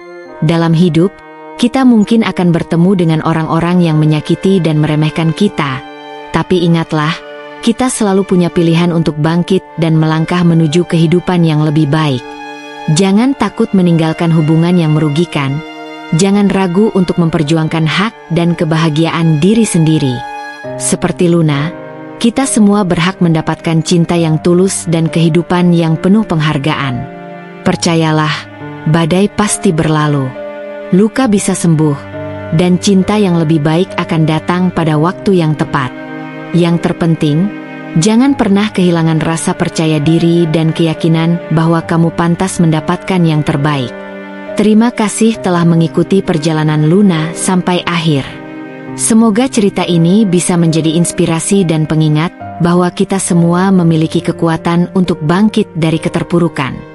Dalam hidup, kita mungkin akan bertemu dengan orang-orang yang menyakiti dan meremehkan kita. Tapi ingatlah, kita selalu punya pilihan untuk bangkit dan melangkah menuju kehidupan yang lebih baik. Jangan takut meninggalkan hubungan yang merugikan. Jangan ragu untuk memperjuangkan hak dan kebahagiaan diri sendiri. Seperti Luna, kita semua berhak mendapatkan cinta yang tulus dan kehidupan yang penuh penghargaan. Percayalah, badai pasti berlalu. Luka bisa sembuh, dan cinta yang lebih baik akan datang pada waktu yang tepat. Yang terpenting, jangan pernah kehilangan rasa percaya diri dan keyakinan bahwa kamu pantas mendapatkan yang terbaik. Terima kasih telah mengikuti perjalanan Luna sampai akhir. Semoga cerita ini bisa menjadi inspirasi dan pengingat bahwa kita semua memiliki kekuatan untuk bangkit dari keterpurukan.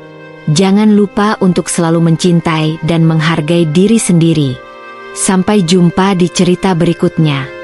Jangan lupa untuk selalu mencintai dan menghargai diri sendiri. Sampai jumpa di cerita berikutnya.